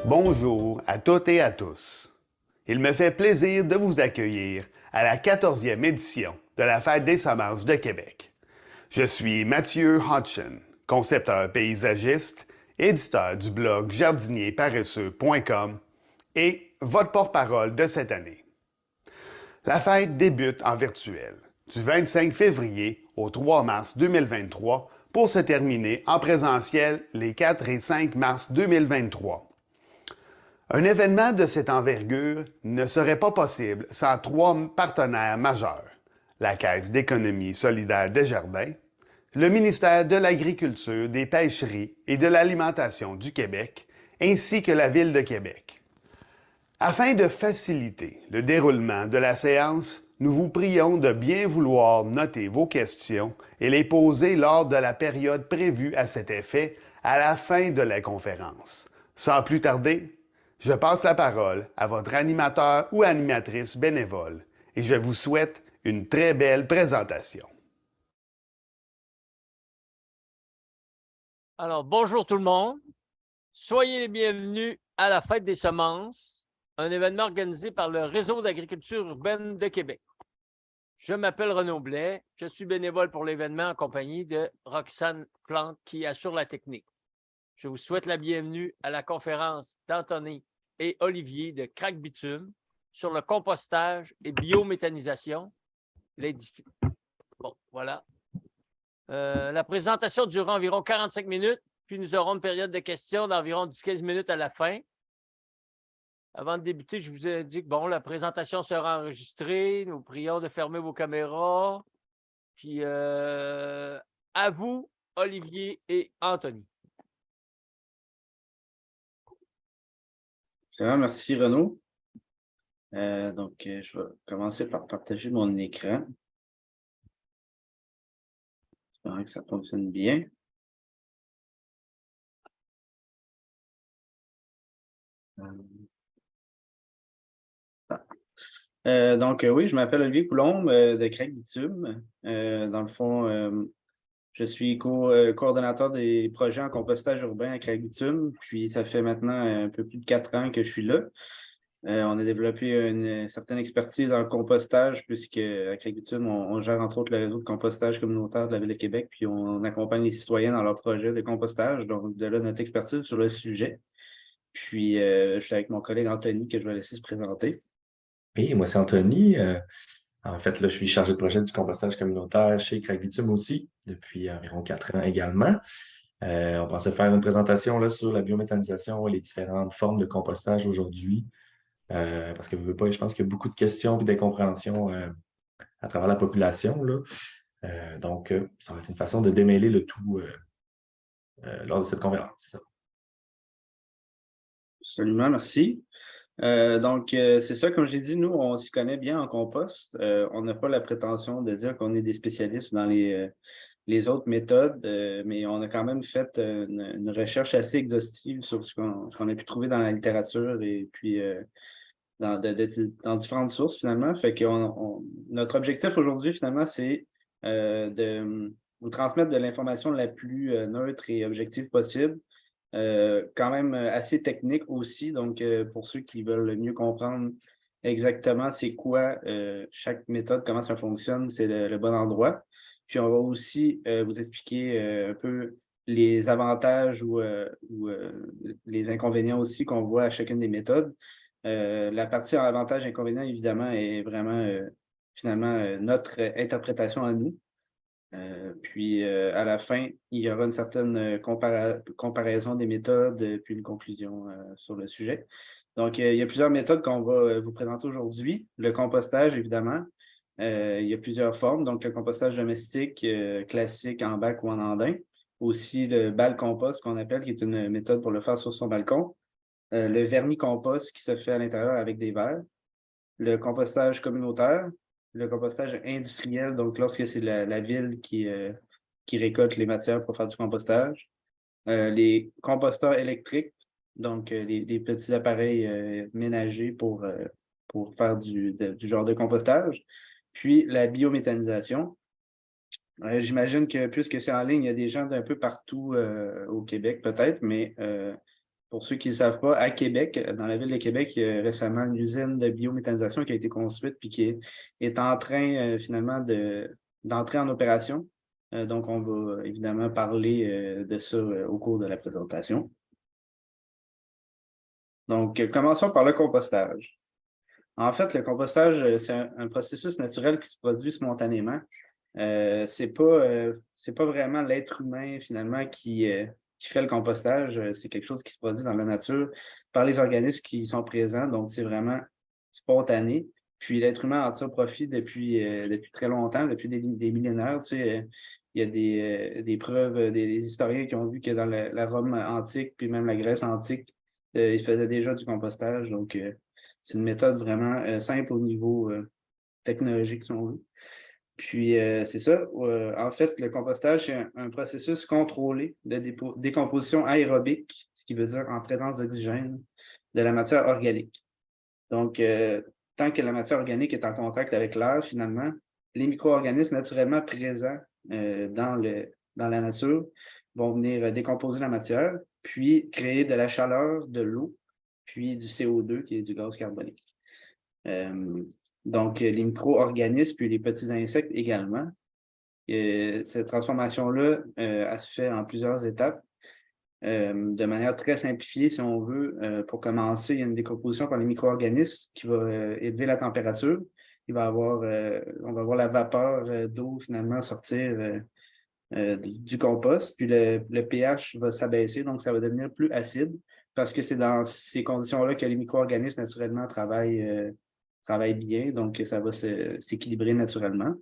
Bonjour à toutes et à tous. Il me fait plaisir de vous accueillir à la 14e édition de la Fête des semences de Québec. Je suis Mathieu Hodgson, concepteur paysagiste, éditeur du blog jardinierparesseux.com et votre porte-parole de cette année. La fête débute en virtuel du 25 février au 3 mars 2023 pour se terminer en présentiel les 4 et 5 mars 2023. Un événement de cette envergure ne serait pas possible sans trois partenaires majeurs: la Caisse d'économie solidaire Desjardins, le ministère de l'Agriculture, des Pêcheries et de l'Alimentation du Québec, ainsi que la Ville de Québec. Afin de faciliter le déroulement de la séance, nous vous prions de bien vouloir noter vos questions et les poser lors de la période prévue à cet effet à la fin de la conférence. Sans plus tarder, je passe la parole à votre animateur ou animatrice bénévole et je vous souhaite une très belle présentation. Alors, bonjour tout le monde. Soyez les bienvenus à la Fête des semences, un événement organisé par le Réseau d'agriculture urbaine de Québec. Je m'appelle Renaud Blais, je suis bénévole pour l'événement en compagnie de Roxane Plante qui assure la technique. Je vous souhaite la bienvenue à la conférence d'Anthony et Olivier de Crac Bitume sur le compostage et biométhanisation. Bon, voilà. La présentation durera environ 45 minutes, puis nous aurons une période de questions d'environ 10-15 minutes à la fin. Avant de débuter, je vous ai dit que la présentation sera enregistrée. Nous prions de fermer vos caméras. Puis à vous, Olivier et Anthony. Merci Renaud. Je vais commencer par partager mon écran. J'espère que ça fonctionne bien. Oui, je m'appelle Olivier Coulombe de Crac Bitume. Dans le fond, je suis coordonnateur des projets en compostage urbain à Crac Bitume. Puis ça fait maintenant un peu plus de 4 ans que je suis là. On a développé une certaine expertise dans le compostage, puisque à Crac Bitume, on gère entre autres le réseau de compostage communautaire de la Ville de Québec, puis on accompagne les citoyens dans leurs projets de compostage. Donc, de là, notre expertise sur le sujet. Puis, je suis avec mon collègue Anthony, que je vais laisser se présenter. Oui, moi, c'est Anthony. En fait, là, je suis chargé de projet du compostage communautaire chez Crac Bitume aussi, depuis environ 4 ans également. On pensait faire une présentation là, sur la biométhanisation et les différentes formes de compostage aujourd'hui. Parce que je pense qu'il y a beaucoup de questions et d'incompréhensions à travers la population, là. Ça va être une façon de démêler le tout lors de cette conférence. Absolument, merci. C'est ça, comme j'ai dit, nous, on s'y connaît bien en compost. On n'a pas la prétention de dire qu'on est des spécialistes dans les autres méthodes, mais on a quand même fait une recherche assez exhaustive sur ce qu'on a pu trouver dans la littérature et puis dans différentes sources, finalement. Fait que notre objectif aujourd'hui, finalement, c'est de vous transmettre de l'information la plus neutre et objective possible. Quand même assez technique aussi, donc pour ceux qui veulent mieux comprendre exactement c'est quoi chaque méthode, comment ça fonctionne, c'est le bon endroit. Puis on va aussi vous expliquer un peu les avantages ou les inconvénients aussi qu'on voit à chacune des méthodes. La partie en avantage et inconvénient, évidemment, est vraiment finalement notre interprétation à nous. Puis à la fin, il y aura une certaine comparaison des méthodes, puis une conclusion sur le sujet. Donc, il y a plusieurs méthodes qu'on va vous présenter aujourd'hui. Le compostage, évidemment. Il y a plusieurs formes. Donc, le compostage domestique, classique en bac ou en andin. Aussi, le bal-compost qu'on appelle, qui est une méthode pour le faire sur son balcon. Le vermicompost qui se fait à l'intérieur avec des verres. Le compostage communautaire. Le compostage industriel, donc lorsque c'est la ville qui récolte les matières pour faire du compostage. Les composteurs électriques, donc les petits appareils ménagers pour faire du genre de compostage. Puis la biométhanisation. J'imagine que puisque c'est en ligne, il y a des gens d'un peu partout au Québec peut-être, mais pour ceux qui ne le savent pas, à Québec, dans la ville de Québec, il y a récemment une usine de biométhanisation qui a été construite puis qui est en train finalement d'entrer en opération. Donc, on va évidemment parler de ça au cours de la présentation. Donc, commençons par le compostage. En fait, le compostage, c'est un processus naturel qui se produit spontanément. C'est pas vraiment l'être humain, finalement, qui fait le compostage. C'est quelque chose qui se produit dans la nature par les organismes qui sont présents. Donc, c'est vraiment spontané. Puis, l'être humain en tire profit depuis très longtemps, depuis des millénaires. Tu sais, il y a des preuves, des historiens qui ont vu que dans la Rome antique, puis même la Grèce antique, ils faisaient déjà du compostage. Donc, c'est une méthode vraiment simple au niveau technologique, si on veut. Puis, c'est ça. En fait, le compostage, c'est un processus contrôlé de décomposition aérobique, ce qui veut dire en présence d'oxygène, de la matière organique. Donc, tant que la matière organique est en contact avec l'air, finalement, les micro-organismes naturellement présents dans la nature vont venir décomposer la matière, puis créer de la chaleur, de l'eau, puis du CO2, qui est du gaz carbonique. Donc, les micro-organismes, puis les petits insectes également. Cette transformation-là, elle se fait en plusieurs étapes. De manière très simplifiée, si on veut, pour commencer, il y a une décomposition par les micro-organismes qui va élever la température. On va avoir la vapeur d'eau finalement sortir du compost, puis le pH va s'abaisser, donc ça va devenir plus acide parce que c'est dans ces conditions-là que les micro-organismes naturellement travaillent bien, donc ça va s'équilibrer naturellement.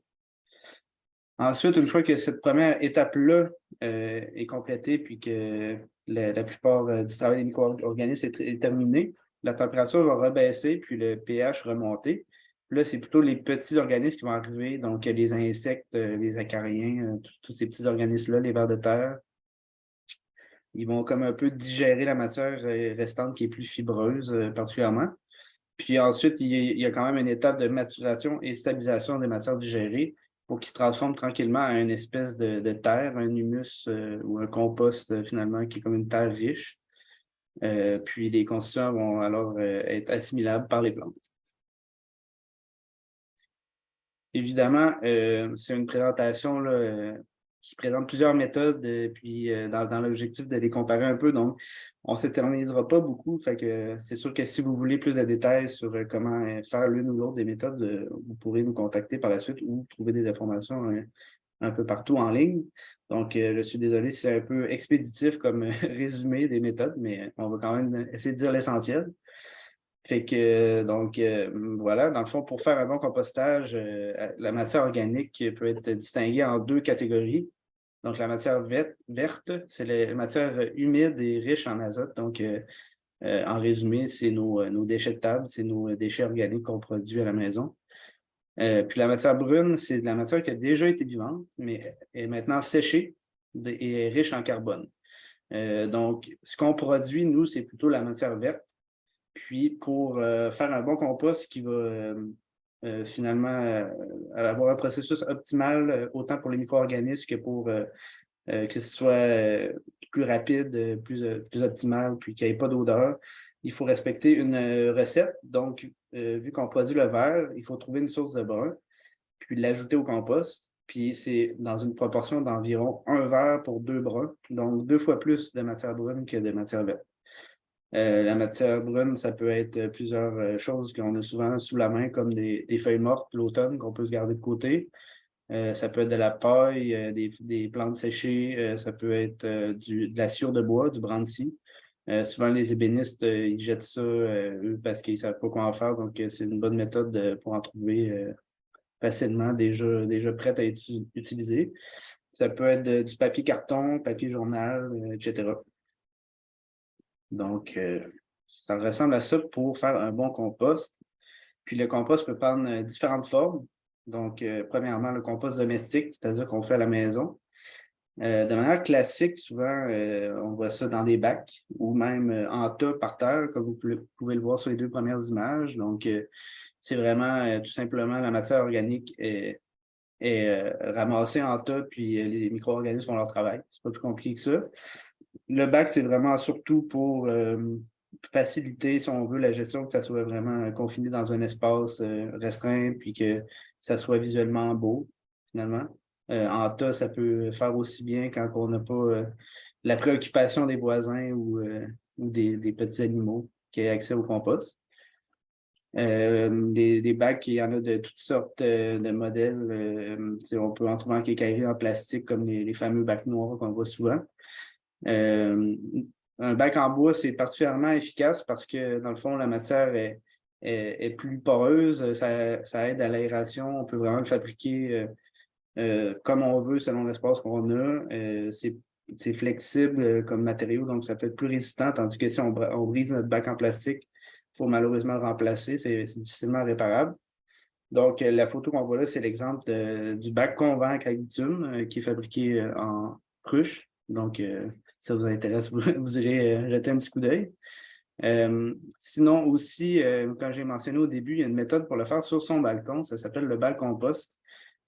Ensuite, une fois que cette première étape-là est complétée, puis que la plupart du travail des micro-organismes est terminé, la température va rebaisser, puis le pH remonter. Puis là, c'est plutôt les petits organismes qui vont arriver, donc les insectes, les acariens, tous ces petits organismes-là, les vers de terre. Ils vont comme un peu digérer la matière restante qui est plus fibreuse particulièrement. Puis ensuite, il y a quand même une étape de maturation et stabilisation des matières digérées pour qu'ils se transforment tranquillement en une espèce de terre, un humus ou un compost finalement qui est comme une terre riche. Puis les constituants vont alors être assimilables par les plantes. Évidemment, c'est une présentation là, qui présente plusieurs méthodes, puis dans l'objectif de les comparer un peu. Donc, on ne s'éternisera pas beaucoup. Fait que c'est sûr que si vous voulez plus de détails sur comment faire l'une ou l'autre des méthodes, vous pourrez nous contacter par la suite ou trouver des informations un peu partout en ligne. Donc, je suis désolé si c'est un peu expéditif comme résumé des méthodes, mais on va quand même essayer de dire l'essentiel. Fait que, donc, voilà, dans le fond, pour faire un bon compostage, la matière organique peut être distinguée en deux catégories. Donc, la matière verte, c'est la matière humide et riche en azote. Donc, en résumé, c'est nos déchets de table, c'est nos déchets organiques qu'on produit à la maison. Puis la matière brune, c'est de la matière qui a déjà été vivante, mais est maintenant séchée et est riche en carbone. Donc, ce qu'on produit, nous, c'est plutôt la matière verte. Puis, pour faire un bon compost qui va finalement avoir un processus optimal, autant pour les micro-organismes que pour que ce soit plus rapide, plus optimal, puis qu'il n'y ait pas d'odeur, il faut respecter une recette. Donc, vu qu'on produit le verre, il faut trouver une source de brun, puis l'ajouter au compost. Puis, c'est dans une proportion d'environ 1 verre pour 2 bruns, donc 2 fois plus de matière brune que de matière verte. La matière brune, ça peut être plusieurs choses qu'on a souvent sous la main, comme des feuilles mortes l'automne qu'on peut se garder de côté. Ça peut être de la paille, des plantes séchées, ça peut être de la sciure de bois, du brandsi. Souvent, les ébénistes, ils jettent ça eux parce qu'ils ne savent pas quoi en faire. Donc, c'est une bonne méthode pour en trouver facilement, déjà prête à être utilisée. Ça peut être du papier carton, papier journal, etc. Donc, ça ressemble à ça pour faire un bon compost. Puis le compost peut prendre différentes formes. Donc, premièrement, le compost domestique, c'est-à-dire qu'on fait à la maison. De manière classique, souvent, on voit ça dans des bacs ou même en tas par terre, comme vous pouvez le voir sur les 2 premières images. Donc, c'est vraiment tout simplement la matière organique est ramassée en tas, puis les micro-organismes font leur travail. C'est pas plus compliqué que ça. le bac, c'est vraiment surtout pour faciliter, si on veut, la gestion, que ça soit vraiment confiné dans un espace restreint, puis que ça soit visuellement beau, finalement. En tas, ça peut faire aussi bien quand on n'a pas la préoccupation des voisins ou des petits animaux qui aient accès au compost. Des bacs, il y en a de toutes sortes de modèles. On peut en trouver en quincaillerie en plastique, comme les fameux bacs noirs qu'on voit souvent. Un bac en bois, c'est particulièrement efficace parce que, dans le fond, la matière est plus poreuse. Ça aide à l'aération. On peut vraiment le fabriquer comme on veut selon l'espace qu'on a. C'est flexible comme matériau, donc ça peut être plus résistant, tandis que si on brise notre bac en plastique, il faut malheureusement le remplacer. C'est difficilement réparable. Donc, la photo qu'on voit là, c'est l'exemple du bac Convent avec bitume qui est fabriqué en cruche. Donc, si ça vous intéresse, vous irez jeter un petit coup d'œil. Sinon aussi, comme j'ai mentionné au début, il y a une méthode pour le faire sur son balcon. Ça s'appelle le bac compost.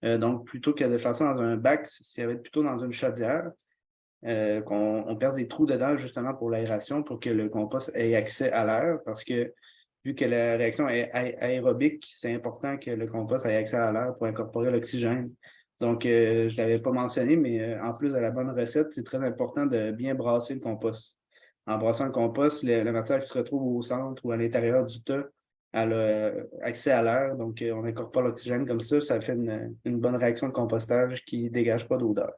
Donc, plutôt que de faire ça dans un bac, ça va être plutôt dans une chaudière. On perce des trous dedans justement pour l'aération, pour que le compost ait accès à l'air, parce que vu que la réaction est aérobique, c'est important que le compost ait accès à l'air pour incorporer l'oxygène. Donc, je ne l'avais pas mentionné, mais en plus de la bonne recette, c'est très important de bien brasser le compost. En brassant le compost, la matière qui se retrouve au centre ou à l'intérieur du tas, elle a accès à l'air, donc on incorpore l'oxygène comme ça fait une bonne réaction de compostage qui ne dégage pas d'odeur.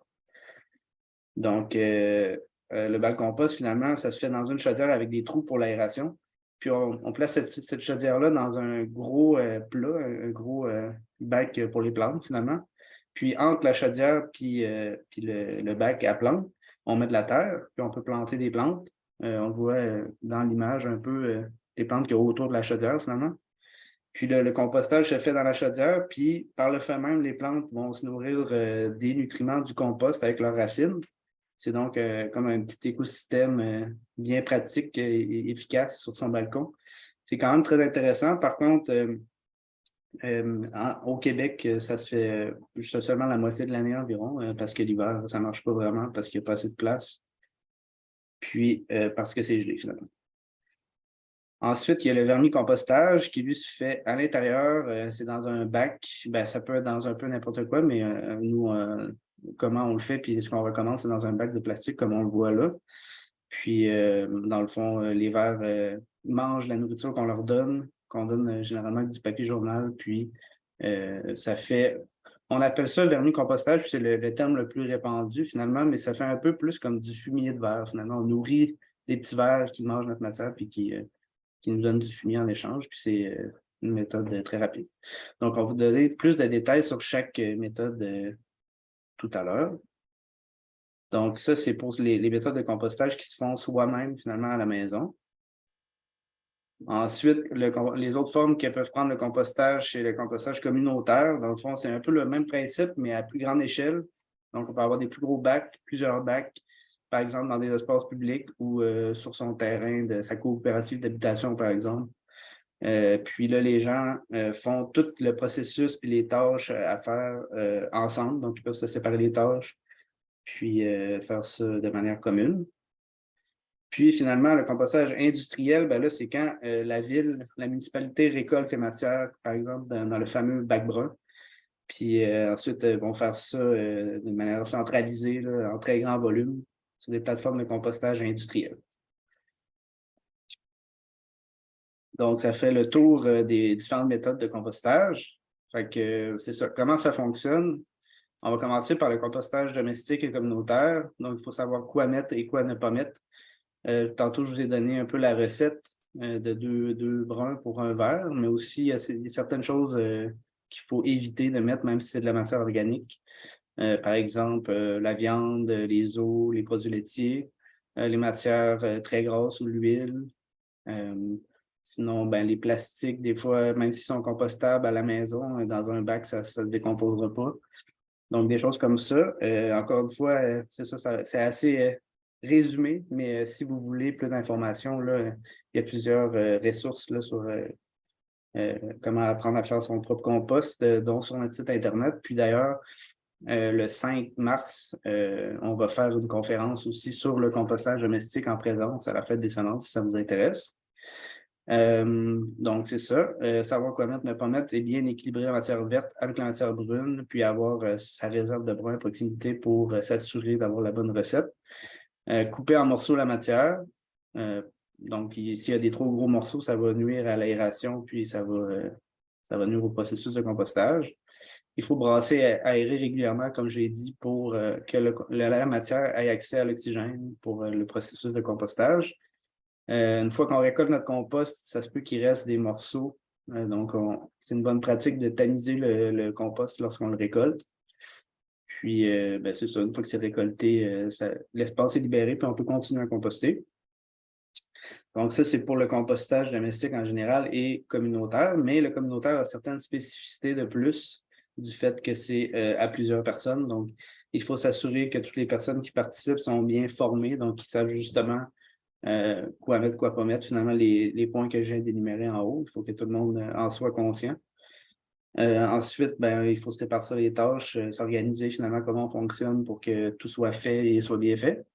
Donc, le bac compost, finalement, ça se fait dans une chaudière avec des trous pour l'aération. Puis, on place cette chaudière-là dans un gros plat, un gros bac pour les plantes, finalement. Puis, entre la chaudière puis le bac à plantes, on met de la terre, puis on peut planter des plantes. On voit dans l'image un peu les plantes qu'il y a autour de la chaudière, finalement. Puis le compostage se fait dans la chaudière, puis par le fait même, les plantes vont se nourrir des nutriments du compost avec leurs racines. C'est donc comme un petit écosystème bien pratique et efficace sur son balcon. C'est quand même très intéressant. Par contre, au Québec, ça se fait seulement la moitié de l'année environ, parce que l'hiver, ça ne marche pas vraiment, parce qu'il n'y a pas assez de place. Puis, parce que c'est gelé, finalement. Ensuite, il y a le vermicompostage qui, lui, se fait à l'intérieur. C'est dans un bac. Ben, ça peut être dans un peu n'importe quoi, mais nous, comment on le fait, puis ce qu'on recommence, c'est dans un bac de plastique, comme on le voit là. Puis, dans le fond, les vers mangent la nourriture qu'on leur donne, qu'on donne généralement avec du papier journal. Puis, ça fait... On appelle ça le vermicompostage, puis c'est le terme le plus répandu, finalement, mais ça fait un peu plus comme du fumier de verre, finalement. On nourrit des petits vers qui mangent notre matière, puis qui nous donne du fumier en échange, puis c'est une méthode très rapide. Donc, on va vous donner plus de détails sur chaque méthode tout à l'heure. Donc, ça, c'est pour les méthodes de compostage qui se font soi-même, finalement, à la maison. Ensuite, les autres formes que peuvent prendre le compostage, c'est le compostage communautaire. Dans le fond, c'est un peu le même principe, mais à plus grande échelle. Donc, on peut avoir des plus gros bacs, plusieurs bacs, par exemple, dans des espaces publics ou sur son terrain de sa coopérative d'habitation, par exemple. Puis là, les gens font tout le processus et les tâches à faire ensemble. Donc, ils peuvent se séparer les tâches, puis faire ça de manière commune. Puis finalement, le compostage industriel, ben là, c'est quand la municipalité récolte les matières, par exemple, dans le fameux bac brun. Puis ensuite, vont faire ça de manière centralisée, là, en très grand volume, sur des plateformes de compostage industriel. Donc, ça fait le tour des différentes méthodes de compostage. Fait que c'est ça. Comment ça fonctionne? On va commencer par le compostage domestique et communautaire. Donc, il faut savoir quoi mettre et quoi ne pas mettre. Tantôt, je vous ai donné un peu la recette de deux bruns pour un verre, mais aussi il y a certaines choses qu'il faut éviter de mettre, même si c'est de la matière organique. Par exemple, la viande, les os, les produits laitiers, les matières très grasses ou l'huile. Sinon, ben, les plastiques, des fois, même s'ils sont compostables à la maison, dans un bac, ça ne se décomposera pas. Donc, des choses comme ça. Encore une fois, c'est ça, c'est assez résumé, mais si vous voulez plus d'informations, là, il y a plusieurs ressources là, sur comment apprendre à faire son propre compost, dont sur notre site Internet. Puis d'ailleurs, Le 5 mars, on va faire une conférence aussi sur le compostage domestique en présence à la Fête des Semences, si ça vous intéresse. Donc, c'est ça. Savoir quoi mettre, ne pas mettre, et bien équilibrer la matière verte avec la matière brune, puis avoir sa réserve de brun à proximité pour s'assurer d'avoir la bonne recette. Couper en morceaux la matière. Donc, s'il y a des trop gros morceaux, ça va nuire à l'aération, puis ça va nuire au processus de compostage. Il faut brasser, aérer régulièrement, comme j'ai dit, pour que la matière ait accès à l'oxygène pour le processus de compostage. Une fois qu'on récolte notre compost, ça se peut qu'il reste des morceaux. Donc, c'est une bonne pratique de tamiser le compost lorsqu'on le récolte. Puis, c'est ça, une fois que c'est récolté, l'espace est libéré, puis on peut continuer à composter. Donc, ça, c'est pour le compostage domestique en général et communautaire, mais le communautaire a certaines spécificités de plus du fait que c'est à plusieurs personnes. Donc, il faut s'assurer que toutes les personnes qui participent sont bien formées, donc qu'ils savent justement quoi mettre, quoi pas mettre. Finalement, les points que j'ai d'énumérer en haut, il faut que tout le monde en soit conscient. Ensuite, il faut se répartir les tâches, s'organiser finalement comment on fonctionne pour que tout soit fait et soit bien fait.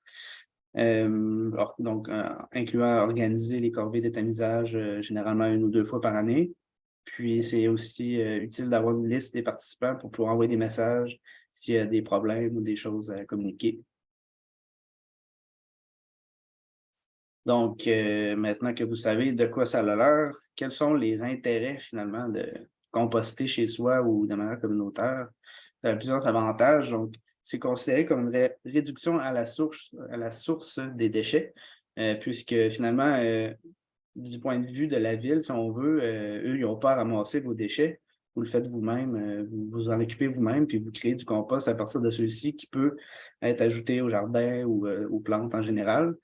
Donc, incluant organiser les corvées de tamisage généralement 1 ou 2 fois par année. Puis, c'est aussi utile d'avoir une liste des participants pour pouvoir envoyer des messages s'il y a des problèmes ou des choses à communiquer. Donc, maintenant que vous savez de quoi ça a l'air, quels sont les intérêts finalement de composter chez soi ou de manière communautaire? Ça a plusieurs avantages. Donc, c'est considéré comme une réduction à la source des déchets, puisque finalement, du point de vue de la ville, si on veut, eux, ils n'ont pas à ramasser vos déchets. Vous le faites vous-même, vous vous en occupez vous-même, puis vous créez du compost à partir de ceux-ci qui peut être ajouté au jardin ou aux plantes en général.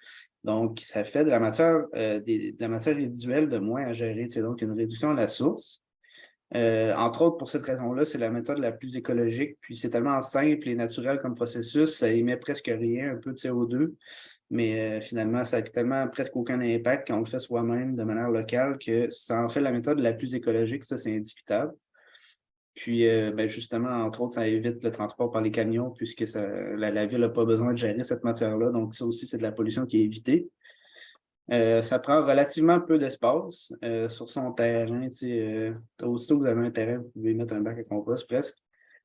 Donc, ça fait de la matière résiduelle de moins à gérer. C'est donc une réduction à la source. Entre autres, pour cette raison-là, c'est la méthode la plus écologique. Puis, c'est tellement simple et naturel comme processus, ça émet presque rien, un peu de CO2. Mais finalement, ça n'a tellement presque aucun impact quand on le fait soi-même de manière locale que ça en fait la méthode la plus écologique. Ça, c'est indiscutable. Puis, justement, entre autres, ça évite le transport par les camions puisque la ville n'a pas besoin de gérer cette matière-là. Donc, ça aussi, c'est de la pollution qui est évitée. Ça prend relativement peu d'espace sur son terrain. Aussitôt que vous avez un terrain, vous pouvez mettre un bac à compost presque.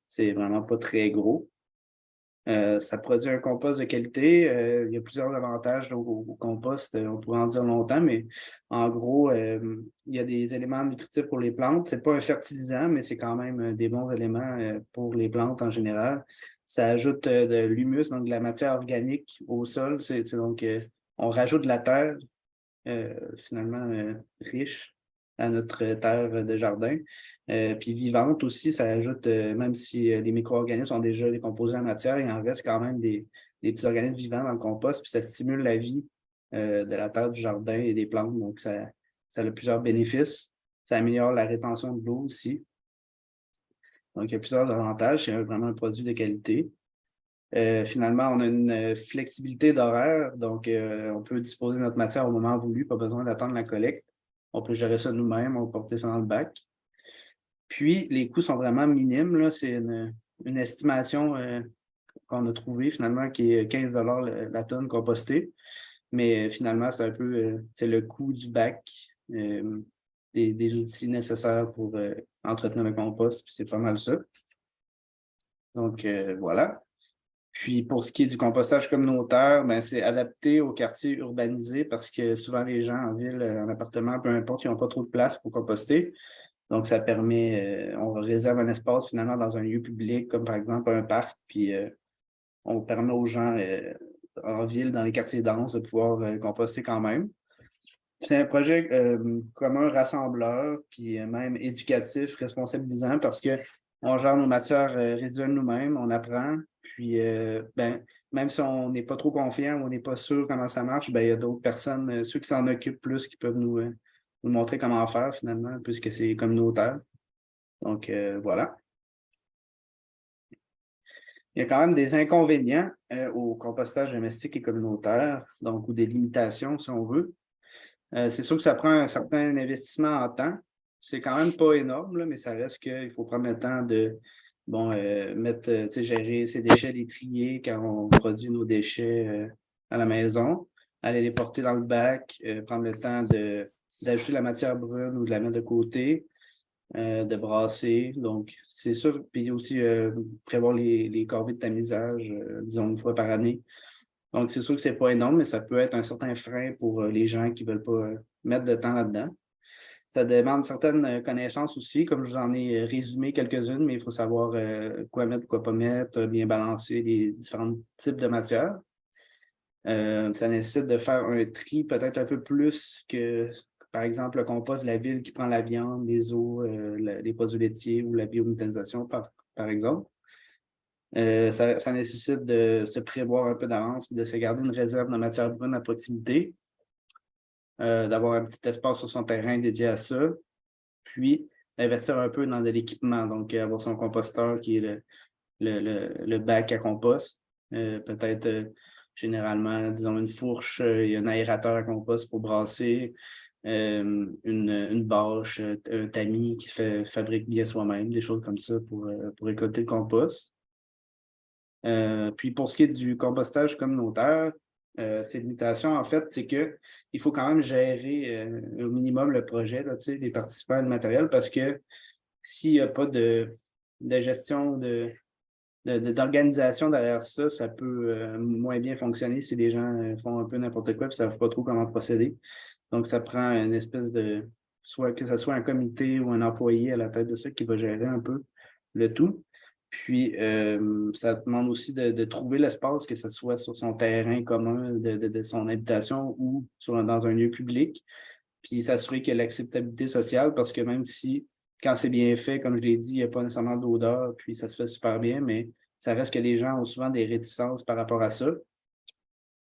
C'est vraiment pas très gros. Ça produit un compost de qualité. Il y a plusieurs avantages au compost. On pourrait en dire longtemps, mais en gros, il y a des éléments nutritifs pour les plantes. Ce n'est pas un fertilisant, mais c'est quand même des bons éléments pour les plantes en général. Ça ajoute de l'humus, donc de la matière organique au sol. Donc, on rajoute de la terre, finalement, riche à notre terre de jardin. Puis vivante aussi, ça ajoute, même si les micro-organismes sont déjà décomposés en matière, il en reste quand même des petits organismes vivants dans le compost, puis ça stimule la vie de la terre du jardin et des plantes. Donc, ça a plusieurs bénéfices. Ça améliore la rétention de l'eau aussi. Donc, il y a plusieurs avantages. C'est vraiment un produit de qualité. Finalement, on a une flexibilité d'horaire, donc on peut disposer de notre matière au moment voulu, pas besoin d'attendre la collecte. On peut gérer ça nous-mêmes, on peut porter ça dans le bac. Puis, les coûts sont vraiment minimes. C'est une estimation qu'on a trouvée finalement qui est 15 $ la tonne compostée. Mais finalement, c'est un peu le coût du bac, des outils nécessaires pour entretenir le compost, puis c'est pas mal ça. Donc, voilà. Puis, pour ce qui est du compostage communautaire, c'est adapté aux quartiers urbanisés parce que souvent, les gens en ville, en appartement, peu importe, ils n'ont pas trop de place pour composter. Donc, ça permet, on réserve un espace finalement dans un lieu public, comme par exemple un parc, puis on permet aux gens en ville, dans les quartiers denses, de pouvoir composter quand même. C'est un projet commun rassembleur, puis même éducatif, responsabilisant, parce qu'on gère nos matières résiduelles nous-mêmes, on apprend, puis même si on n'est pas trop confiant ou on n'est pas sûr comment ça marche, il y a d'autres personnes, ceux qui s'en occupent plus, qui peuvent nous montrer comment faire finalement, puisque c'est communautaire. Donc, voilà. Il y a quand même des inconvénients au compostage domestique et communautaire, donc, ou des limitations, si on veut. C'est sûr que ça prend un certain investissement en temps. C'est quand même pas énorme, là, mais ça reste qu'il faut prendre le temps gérer ses déchets, les trier quand on produit nos déchets à la maison, aller les porter dans le bac, prendre le temps d'ajouter la matière brune ou de la mettre de côté, de brasser. Donc, c'est sûr. Puis aussi, prévoir les corvées de tamisage, disons, une fois par année. Donc, c'est sûr que c'est pas énorme, mais ça peut être un certain frein pour les gens qui veulent pas mettre de temps là-dedans. Ça demande certaines connaissances aussi, comme je vous en ai résumé quelques-unes, mais il faut savoir quoi mettre, quoi pas mettre, bien balancer les différents types de matières. Ça nécessite de faire un tri peut-être un peu plus que, par exemple, le compost de la ville qui prend la viande, les os, les produits laitiers ou la biométhanisation, par exemple. Ça nécessite de se prévoir un peu d'avance, de se garder une réserve de matière brune à proximité, d'avoir un petit espace sur son terrain dédié à ça, puis investir un peu dans de l'équipement, donc avoir son composteur qui est le bac à compost, peut-être généralement, disons, une fourche, il y a un aérateur à compost pour brasser, une bâche, un tamis qui se fabrique bien soi-même, des choses comme ça pour récolter le compost. Puis pour ce qui est du compostage communautaire, ses limitations, en fait, c'est qu'il faut quand même gérer au minimum le projet, là, des participants et le matériel, parce que s'il n'y a pas de gestion, d'organisation derrière ça, ça peut moins bien fonctionner si les gens font un peu n'importe quoi et ne savent pas trop comment procéder. Donc, ça prend une espèce soit que ce soit un comité ou un employé à la tête de ça qui va gérer un peu le tout. Puis, ça demande aussi de trouver l'espace, que ce soit sur son terrain commun de son habitation ou dans un lieu public. Puis, s'assurer qu'il y a l'acceptabilité sociale, parce que même si, quand c'est bien fait, comme je l'ai dit, il n'y a pas nécessairement d'odeur, puis ça se fait super bien, mais ça reste que les gens ont souvent des réticences par rapport à ça.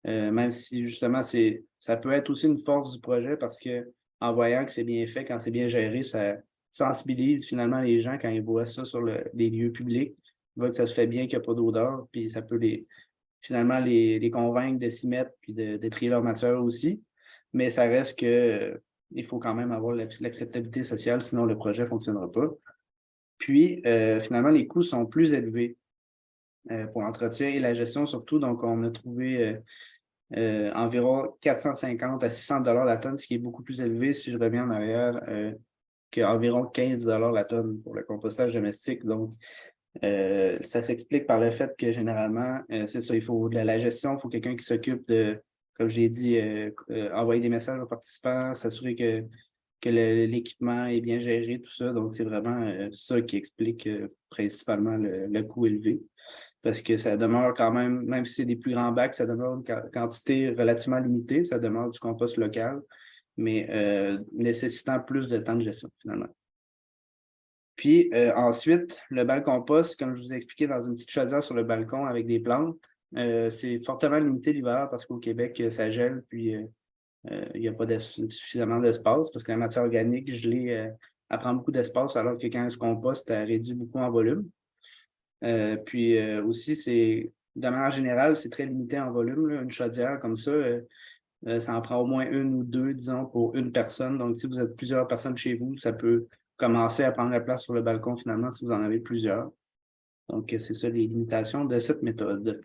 Même si, justement, ça peut être aussi une force du projet, parce que en voyant que c'est bien fait, quand c'est bien géré, ça sensibilise finalement les gens quand ils voient ça sur les lieux publics. Ils voient que ça se fait bien, qu'il n'y a pas d'odeur, puis ça peut finalement les convaincre de s'y mettre puis de trier leur matière aussi. Mais ça reste que il faut quand même avoir l'acceptabilité sociale, sinon le projet ne fonctionnera pas. Puis, finalement, les coûts sont plus élevés pour l'entretien et la gestion surtout. Donc, on a trouvé environ 450 à 600 $ la tonne, ce qui est beaucoup plus élevé, si je reviens en arrière, qu'environ 15 $ la tonne pour le compostage domestique. Donc, ça s'explique par le fait que généralement, c'est ça, il faut de la gestion, il faut quelqu'un qui s'occupe de, comme je l'ai dit, envoyer des messages aux participants, s'assurer que l'équipement est bien géré, tout ça. Donc, c'est vraiment ça qui explique principalement le coût élevé. Parce que ça demeure quand même si c'est des plus grands bacs, ça demeure une quantité relativement limitée, ça demeure du compost local, mais nécessitant plus de temps de gestion, finalement. Puis ensuite, le bac compost, comme je vous ai expliqué, dans une petite chaudière sur le balcon avec des plantes, c'est fortement limité l'hiver parce qu'au Québec, ça gèle, puis il n'y a pas suffisamment d'espace parce que la matière organique gelée, elle prend beaucoup d'espace, alors que quand elle se composte, elle réduit beaucoup en volume. Puis aussi, de manière générale, c'est très limité en volume, là. Une chaudière comme ça, ça en prend au moins une ou deux, disons, pour une personne. Donc, si vous êtes plusieurs personnes chez vous, ça peut commencer à prendre la place sur le balcon finalement si vous en avez plusieurs. Donc, c'est ça les limitations de cette méthode.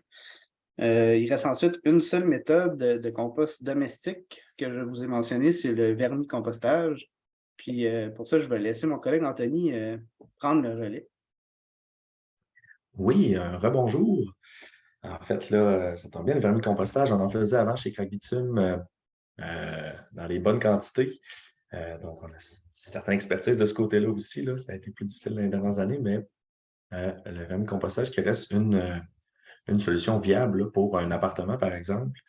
Il reste ensuite une seule méthode de compost domestique que je vous ai mentionnée, c'est le vermicompostage. Puis pour ça, je vais laisser mon collègue Anthony prendre le relais. Oui, rebonjour. En fait, là, ça tombe bien, le vermicompostage, on en faisait avant chez Crac Bitume dans les bonnes quantités. Donc, on a une certaine expertise de ce côté-là aussi. Là. Ça a été plus difficile dans les dernières années, mais le vermicompostage qui reste une solution viable là, pour un appartement, par exemple,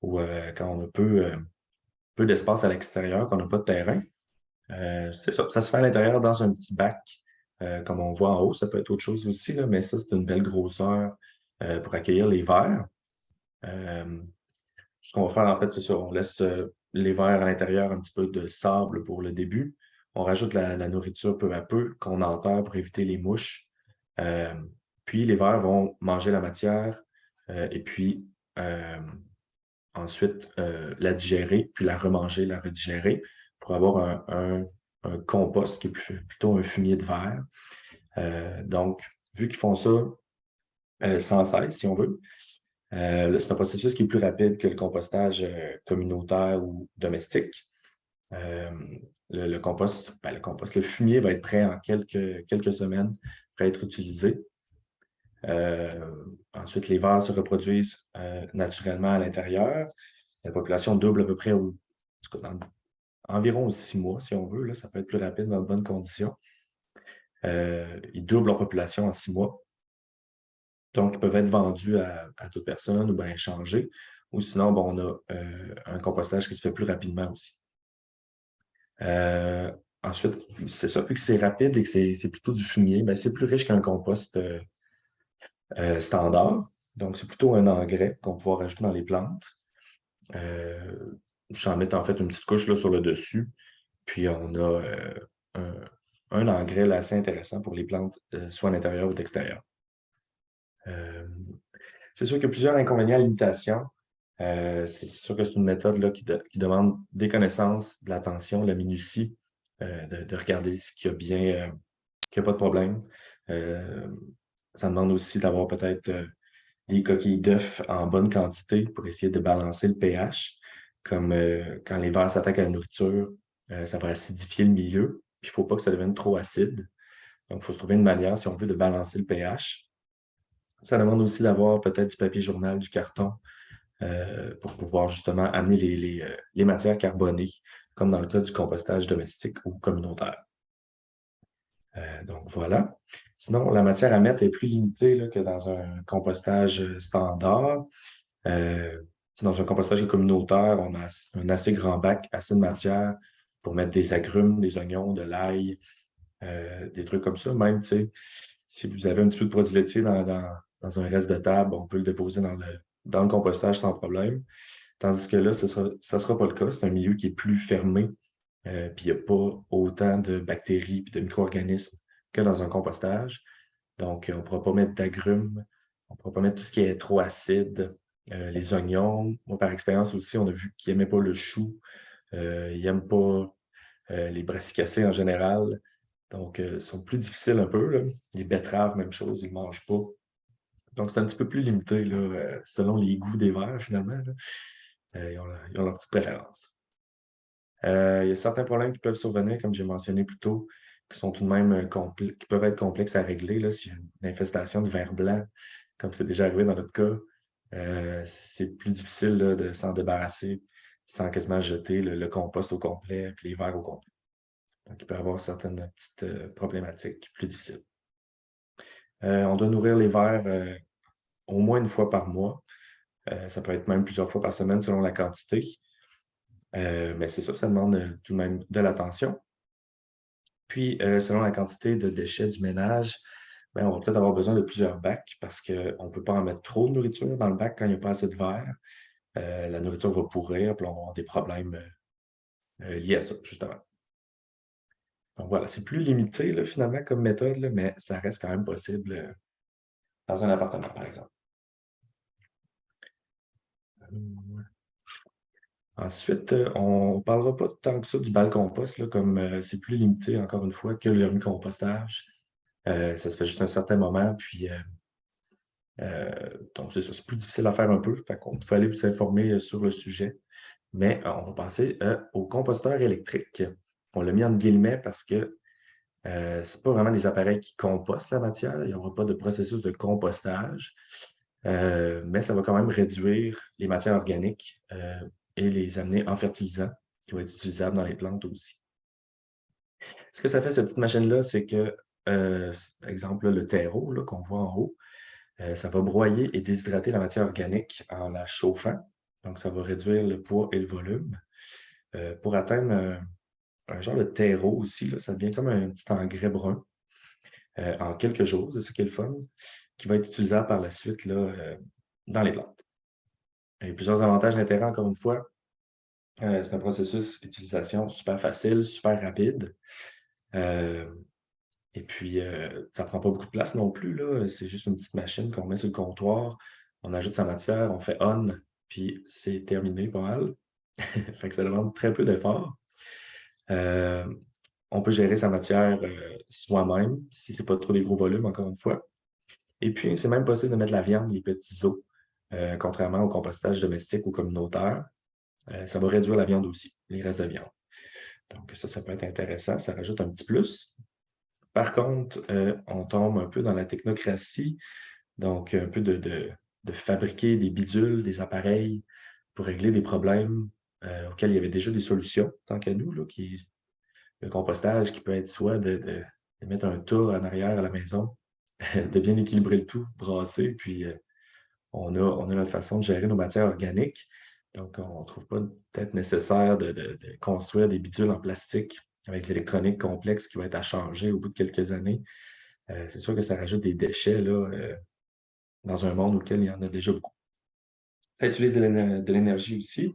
ou quand on a peu d'espace à l'extérieur, qu'on n'a pas de terrain. C'est ça, ça se fait à l'intérieur dans un petit bac, comme on voit en haut. Ça peut être autre chose aussi, là, mais ça, c'est une belle grosseur pour accueillir les vers. Ce qu'on va faire, en fait, c'est ça, on laisse les vers à l'intérieur, un petit peu de sable pour le début. On rajoute la nourriture peu à peu qu'on enterre pour éviter les mouches. Puis les vers vont manger la matière et puis ensuite la digérer, puis la remanger, la redigérer pour avoir un compost qui est plutôt un fumier de verre. Donc, vu qu'ils font ça sans cesse, si on veut, c'est un processus qui est plus rapide que le compostage communautaire ou domestique. Le compost, le fumier va être prêt en quelques semaines, prêt à être utilisé. Ensuite, les vers se reproduisent naturellement à l'intérieur. La population double à peu près environ 6 mois, si on veut. Là, ça peut être plus rapide dans de bonnes conditions. Ils doublent leur population en 6 mois. Donc, ils peuvent être vendus à toute personne ou bien échangés. Ou sinon, on a un compostage qui se fait plus rapidement aussi. Ensuite, c'est ça, vu que c'est rapide et que c'est plutôt du fumier, c'est plus riche qu'un compost standard. Donc, c'est plutôt un engrais qu'on va pouvoir rajouter dans les plantes. J'en mets en fait une petite couche là, sur le dessus. Puis, on a un engrais là, assez intéressant pour les plantes, soit à l'intérieur ou à l'extérieur. C'est sûr qu'il y a plusieurs inconvénients à l'imitation. C'est sûr que c'est une méthode là, qui demande des connaissances, de l'attention, de la minutie, de regarder ce qu'il y a bien, qu'il n'y a pas de problème. Ça demande aussi d'avoir peut-être des coquilles d'œufs en bonne quantité pour essayer de balancer le pH. Comme quand les vers s'attaquent à la nourriture, ça va acidifier le milieu. Puis il ne faut pas que ça devienne trop acide. Donc, il faut se trouver une manière, si on veut, de balancer le pH. Ça demande aussi d'avoir peut-être du papier journal, du carton, pour pouvoir justement amener les matières carbonées, comme dans le cas du compostage domestique ou communautaire. Donc voilà. Sinon, la matière à mettre est plus limitée là, que dans un compostage standard. Dans un compostage communautaire, on a un assez grand bac, assez de matière pour mettre des agrumes, des oignons, de l'ail, des trucs comme ça. Même, si vous avez un petit peu de produit laitier dans un reste de table, on peut le déposer dans le compostage sans problème. Tandis que là, ça sera pas le cas. C'est un milieu qui est plus fermé, puis il n'y a pas autant de bactéries et de micro-organismes que dans un compostage. Donc, on ne pourra pas mettre d'agrumes, on ne pourra pas mettre tout ce qui est trop acide. Les oignons, moi, par expérience aussi, on a vu qu'ils n'aimaient pas le chou, ils n'aiment pas les brassicacées en général. Donc, ils sont plus difficiles un peu. Là. Les betteraves, même chose, ils ne mangent pas. Donc, c'est un petit peu plus limité là, selon les goûts des vers, finalement. Là. Ils ont leur petite préférence. Il y a certains problèmes qui peuvent survenir, comme j'ai mentionné plus tôt, qui sont tout de même qui peuvent être complexes à régler. Là, s'il y a une infestation de vers blanc, comme c'est déjà arrivé dans notre cas, c'est plus difficile là, de s'en débarrasser sans quasiment jeter le compost au complet et les vers au complet. Donc, il peut y avoir certaines petites problématiques plus difficiles. On doit nourrir les vers au moins une fois par mois. Ça peut être même plusieurs fois par semaine selon la quantité. Mais c'est ça, ça demande tout de même de l'attention. Puis, selon la quantité de déchets du ménage, on va peut-être avoir besoin de plusieurs bacs parce qu'on ne peut pas en mettre trop de nourriture dans le bac quand il n'y a pas assez de verre. La nourriture va pourrir, puis on va avoir des problèmes liés à ça, justement. Donc voilà, c'est plus limité là, finalement comme méthode, là, mais ça reste quand même possible dans un appartement, par exemple. Ensuite, on ne parlera pas tant que ça du balcompost, là, comme c'est plus limité, encore une fois, que le vermicompostage. Ça se fait juste un certain moment, puis donc c'est ça, c'est plus difficile à faire un peu. Fait qu'on faut aller vous informer sur le sujet. Mais on va passer au composteur électrique. On l'a mis en guillemets parce que c'est pas vraiment des appareils qui compostent la matière. Il n'y aura pas de processus de compostage. Mais ça va quand même réduire les matières organiques et les amener en fertilisant, qui vont être utilisables dans les plantes aussi. Ce que ça fait, cette petite machine-là, c'est que, par exemple, là, le terreau qu'on voit en haut, ça va broyer et déshydrater la matière organique en la chauffant. Donc, ça va réduire le poids et le volume. Pour atteindre un genre de terreau aussi, là, ça devient comme un petit engrais brun en quelques jours, c'est ça qui est le fun, qui va être utilisable par la suite là, dans les plantes. Il y a plusieurs avantages d'intérêt, encore une fois. C'est un processus d'utilisation super facile, super rapide. Et puis, ça ne prend pas beaucoup de place non plus. Là. C'est juste une petite machine qu'on met sur le comptoir. On ajoute sa matière, on fait on, puis c'est terminé pas mal. Fait que ça demande très peu d'efforts. On peut gérer sa matière soi-même, si ce n'est pas trop des gros volumes, encore une fois. Et puis, c'est même possible de mettre la viande, les petits os, contrairement au compostage domestique ou communautaire. Ça va réduire la viande aussi, les restes de viande. Donc, ça peut être intéressant, ça rajoute un petit plus. Par contre, on tombe un peu dans la technocratie, donc un peu de fabriquer des bidules, des appareils pour régler des problèmes auxquels il y avait déjà des solutions, tant qu'à nous, là, le compostage qui peut être soit de mettre un tas en arrière à la maison, de bien équilibrer le tout, brasser, puis on a notre façon de gérer nos matières organiques. Donc, on ne trouve pas peut-être nécessaire de construire des bidules en plastique avec l'électronique complexe qui va être à changer au bout de quelques années. C'est sûr que ça rajoute des déchets là, dans un monde auquel il y en a déjà beaucoup. Ça utilise de l'énergie aussi.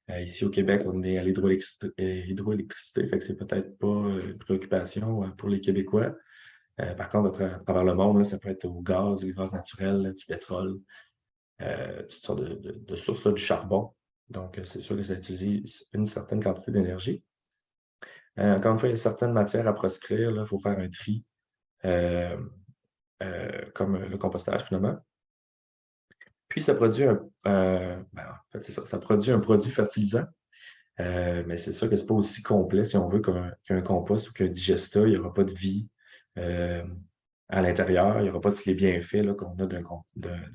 Ici au Québec, on est à l'hydroélectricité, fait que c'est peut-être pas une préoccupation pour les Québécois. Par contre, à travers le monde, là, ça peut être au gaz, du gaz naturel, du pétrole, toutes sortes de sources, là, du charbon. Donc, c'est sûr que ça utilise une certaine quantité d'énergie. Encore une fois, il y a certaines matières à proscrire. Il faut faire un tri, comme le compostage, finalement. Puis, ça produit en fait, c'est ça, ça produit un produit fertilisant. Mais c'est sûr que c'est pas aussi complet, si on veut, qu'un compost ou qu'un digestat. Il n'y aura pas de vie à l'intérieur. Il n'y aura pas tous les bienfaits qu'on a de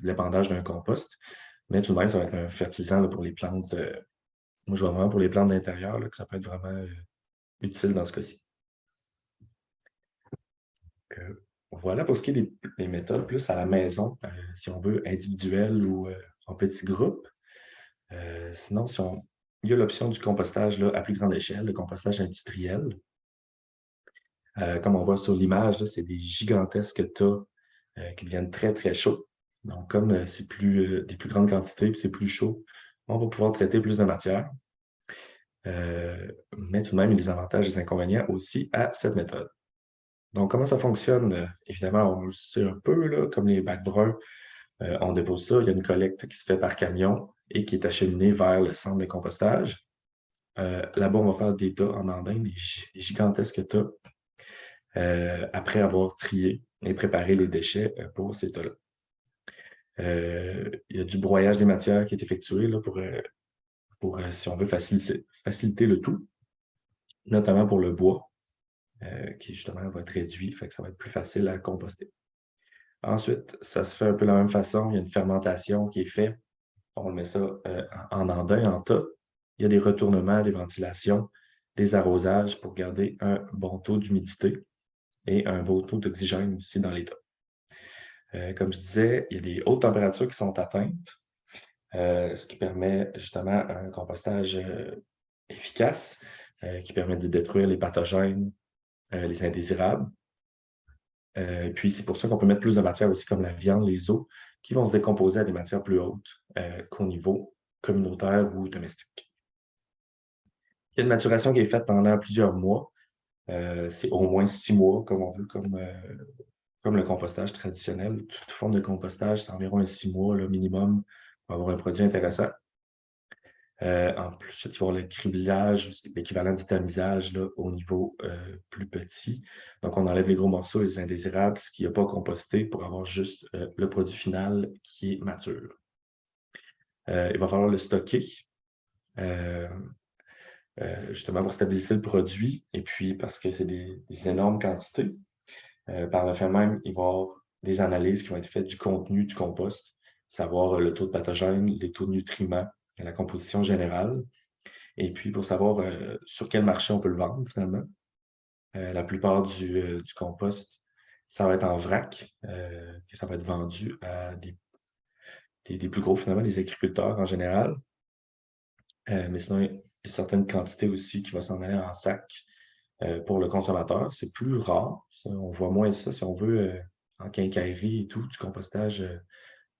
l'épandage d'un compost. Mais tout de même, ça va être un fertilisant là, pour les plantes. Moi, je vois vraiment pour les plantes d'intérieur que ça peut être vraiment utile dans ce cas-ci. Voilà pour ce qui est des méthodes plus à la maison, si on veut, individuelles ou en petits groupes. Sinon, il y a l'option du compostage là, à plus grande échelle, le compostage industriel. Comme on voit sur l'image, c'est des gigantesques tas qui deviennent très, très chauds. Donc, comme c'est des plus grandes quantités et c'est plus chaud, on va pouvoir traiter plus de matière. Mais tout de même, il y a des avantages et des inconvénients aussi à cette méthode. Donc, comment ça fonctionne? Évidemment, on le sait un peu, là, comme les bacs bruns, on dépose ça, il y a une collecte qui se fait par camion et qui est acheminée vers le centre de compostage. Là-bas, on va faire des tas en andin, des gigantesques tas, après avoir trié et préparé les déchets pour ces tas-là. Il y a du broyage des matières qui est effectué là, pour si on veut, faciliter le tout, notamment pour le bois, qui justement va être réduit, fait que ça va être plus facile à composter. Ensuite, ça se fait un peu de la même façon. Il y a une fermentation qui est faite. On met ça en andin, en tas. Il y a des retournements, des ventilations, des arrosages pour garder un bon taux d'humidité et un bon taux d'oxygène aussi dans les tas. Comme je disais, il y a des hautes températures qui sont atteintes, ce qui permet justement un compostage efficace, qui permet de détruire les pathogènes, les indésirables. Puis c'est pour ça qu'on peut mettre plus de matières aussi comme la viande, les os, qui vont se décomposer à des matières plus hautes qu'au niveau communautaire ou domestique. Il y a une maturation qui est faite pendant plusieurs mois. C'est au moins 6 mois, comme on veut, comme le compostage traditionnel. Toute forme de compostage, c'est environ 6 mois là, minimum pour avoir un produit intéressant. En plus, il va y avoir le criblage, l'équivalent du tamisage là, au niveau plus petit. Donc, on enlève les gros morceaux, les indésirables, ce qui n'est pas composté pour avoir juste le produit final qui est mature. Il va falloir le stocker, justement pour stabiliser le produit, et puis parce que c'est des énormes quantités. Par le fait même, il va y avoir des analyses qui vont être faites du contenu du compost, savoir le taux de pathogènes, les taux de nutriments, la composition générale. Et puis, pour savoir sur quel marché on peut le vendre, finalement. La plupart du compost, ça va être en vrac, que ça va être vendu à des plus gros, finalement, des agriculteurs en général. Mais sinon, il y a certaines quantités aussi qui vont s'en aller en sac pour le consommateur. C'est plus rare. On voit moins ça, si on veut, en quincaillerie et tout, du compostage de